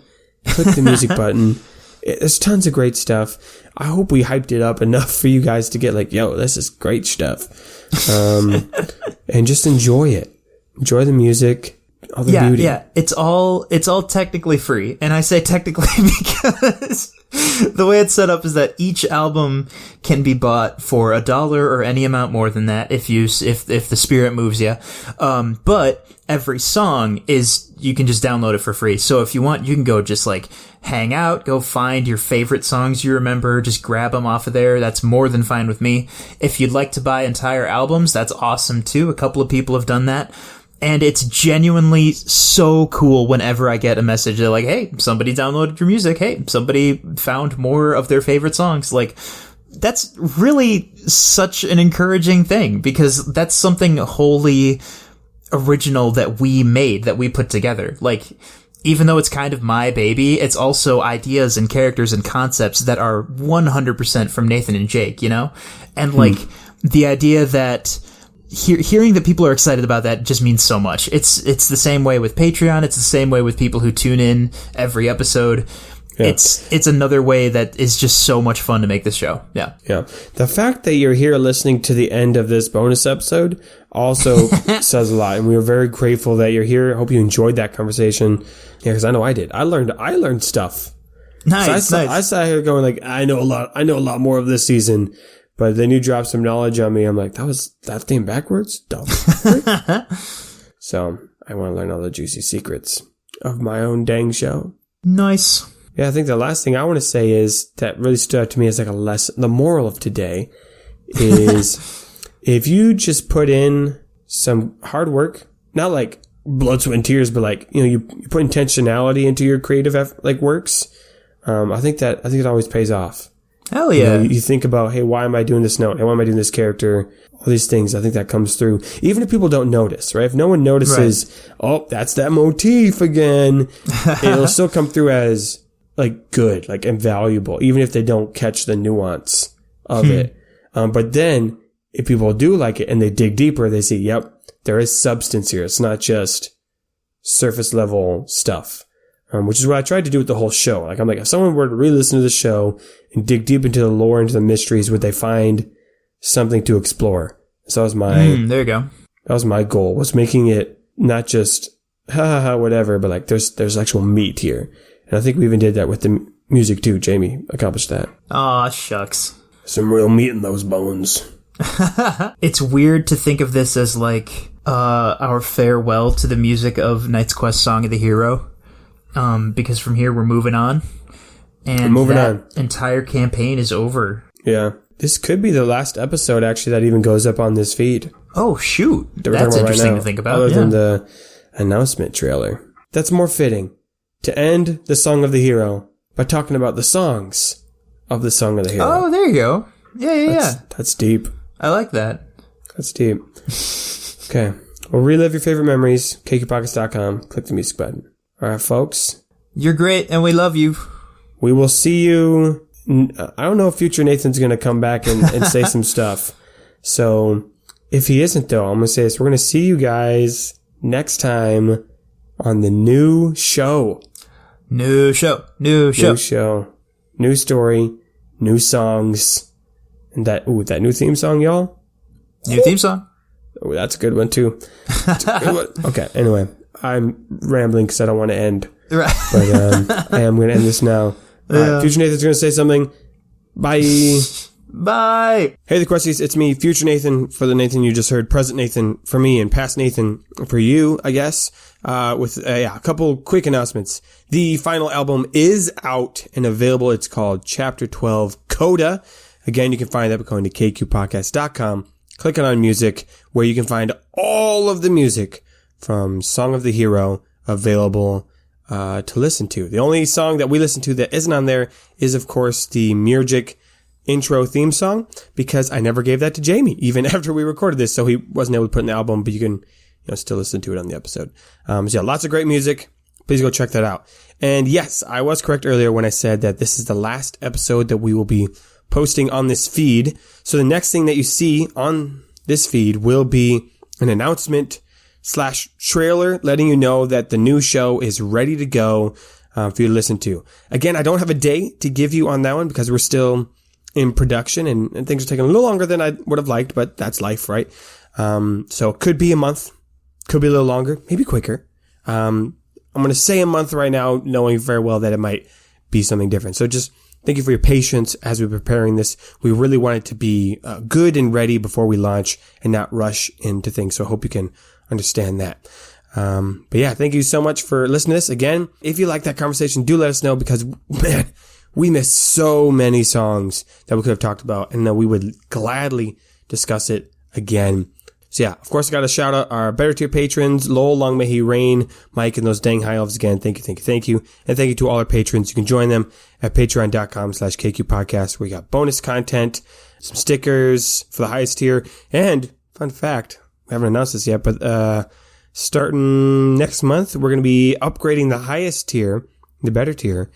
Click the music button. There's tons of great stuff. I hope we hyped it up enough for you guys to get this is great stuff. And just enjoy it. Enjoy the music. All the beauty. Yeah. It's all technically free. And I say technically because the way it's set up is that each album can be bought for $1 or any amount more than that if the spirit moves you. But every song you can just download it for free. So if you want, you can go just hang out, go find your favorite songs you remember, just grab them off of there. That's more than fine with me. If you'd like to buy entire albums, that's awesome too. A couple of people have done that. And it's genuinely so cool whenever I get a message. They're like, hey, somebody downloaded your music. Hey, somebody found more of their favorite songs. That's really such an encouraging thing because that's something wholly original that we made, that we put together. even though it's kind of my baby, it's also ideas and characters and concepts that are 100% from Nathan and Jake, you know? And like the idea that hearing that people are excited about that just means so much. It's the same way with Patreon. It's the same way with people who tune in every episode. Yeah. It's another way that is just so much fun to make this show. Yeah. Yeah. The fact that you're here listening to the end of this bonus episode also says a lot. And we are very grateful that you're here. I hope you enjoyed that conversation. Yeah, because I know I did. I learned stuff. Nice. So I sat here going like, I know a lot more of this season. But then you drop some knowledge on me. I'm like, that was that theme backwards? Dumb. So I want to learn all the juicy secrets of my own dang show. Nice. Yeah, I think the last thing I want to say is that really stood out to me as like a lesson. The moral of today is if you just put in some hard work, not like blood, sweat, and tears, but like, you put intentionality into your creative works. I think it always pays off. Hell yeah. You think about, hey, why am I doing this note? Hey, why am I doing this character? All these things. I think that comes through. Even if people don't notice, right? If no one notices, oh, that's that motif again, it'll still come through as like good, like and valuable, even if they don't catch the nuance of it. But then if people do like it and they dig deeper, they see, yep, there is substance here. It's not just surface level stuff. Which is what I tried to do with the whole show. Like, I'm like, if someone were to really listen to the show and dig deep into the lore, into the mysteries, would they find something to explore? So that was there you go. That was my goal, was making it not just whatever, but like there's actual meat here. And I think we even did that with the music too. Jamie accomplished that. Aw, shucks. Some real meat in those bones. It's weird to think of this as like our farewell to the music of Knight's Quest Song of the Hero. Because from here we're moving on. And that entire campaign is over. Yeah. This could be the last episode actually that even goes up on this feed. Oh, shoot. That's interesting to think about. Other than the announcement trailer. That's more fitting to end the Song of the Hero by talking about the songs of the Song of the Hero. Oh, there you go. Yeah. That's deep. I like that. That's deep. Okay. Well, relive your favorite memories. KQPodcast.com. Click the music button. All right, folks. You're great, and we love you. We will see you. I don't know if future Nathan's going to come back and say some stuff. So if he isn't, though, I'm going to say this. We're going to see you guys next time on the new show. New show. New story. New songs. And that new theme song, y'all. New theme song. Oh, that's a good one, too. Okay, anyway. I'm rambling because I don't want to end. Right. But I am going to end this now. Future Nathan's going to say something. Bye. Bye. Hey, the Questies. It's me, Future Nathan, for the Nathan you just heard. Present Nathan for me, and past Nathan for you, I guess. With a couple quick announcements. The final album is out and available. It's called Chapter 12 Coda. Again, you can find that by going to kqpodcast.com. Clicking on music, where you can find all of the music from Song of the Hero available to listen to. The only song that we listen to that isn't on there is, of course, the Mirjik intro theme song, because I never gave that to Jamie, even after we recorded this, so he wasn't able to put in the album, but you can still listen to it on the episode. So yeah, lots of great music. Please go check that out. And yes, I was correct earlier when I said that this is the last episode that we will be posting on this feed. So the next thing that you see on this feed will be an announcement / trailer letting you know that the new show is ready to go for you to listen to. Again, I don't have a day to give you on that one because we're still in production and things are taking a little longer than I would have liked, but that's life, right? So it could be a month, could be a little longer, maybe quicker. I'm going to say a month right now, knowing very well that it might be something different. So just thank you for your patience as we're preparing this. We really want it to be good and ready before we launch and not rush into things. So I hope you can understand that. But yeah, thank you so much for listening to this. Again, if you like that conversation, do let us know, because man, we missed so many songs that we could have talked about, and we would gladly discuss it again. So yeah, of course, I got to shout out our better tier patrons, Lowell, Long May He Reign, Mike, and those dang high elves again. Thank you. And thank you to all our patrons. You can join them at patreon.com/KQ podcast, where you got bonus content, some stickers for the highest tier, and fun fact, we haven't announced this yet, but starting next month, we're going to be upgrading the highest tier, the better tier,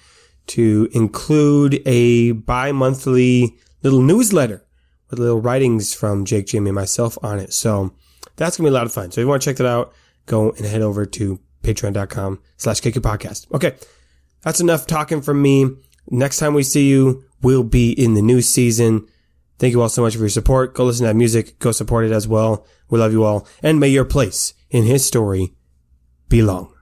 to include a bi-monthly little newsletter with little writings from Jake, Jamie, and myself on it. So that's going to be a lot of fun. So if you want to check that out, go and head over to patreon.com/KQPodcast. Okay, that's enough talking from me. Next time we see you, we'll be in the new season. Thank you all so much for your support. Go listen to that music. Go support it as well. We love you all. And may your place in his story be long.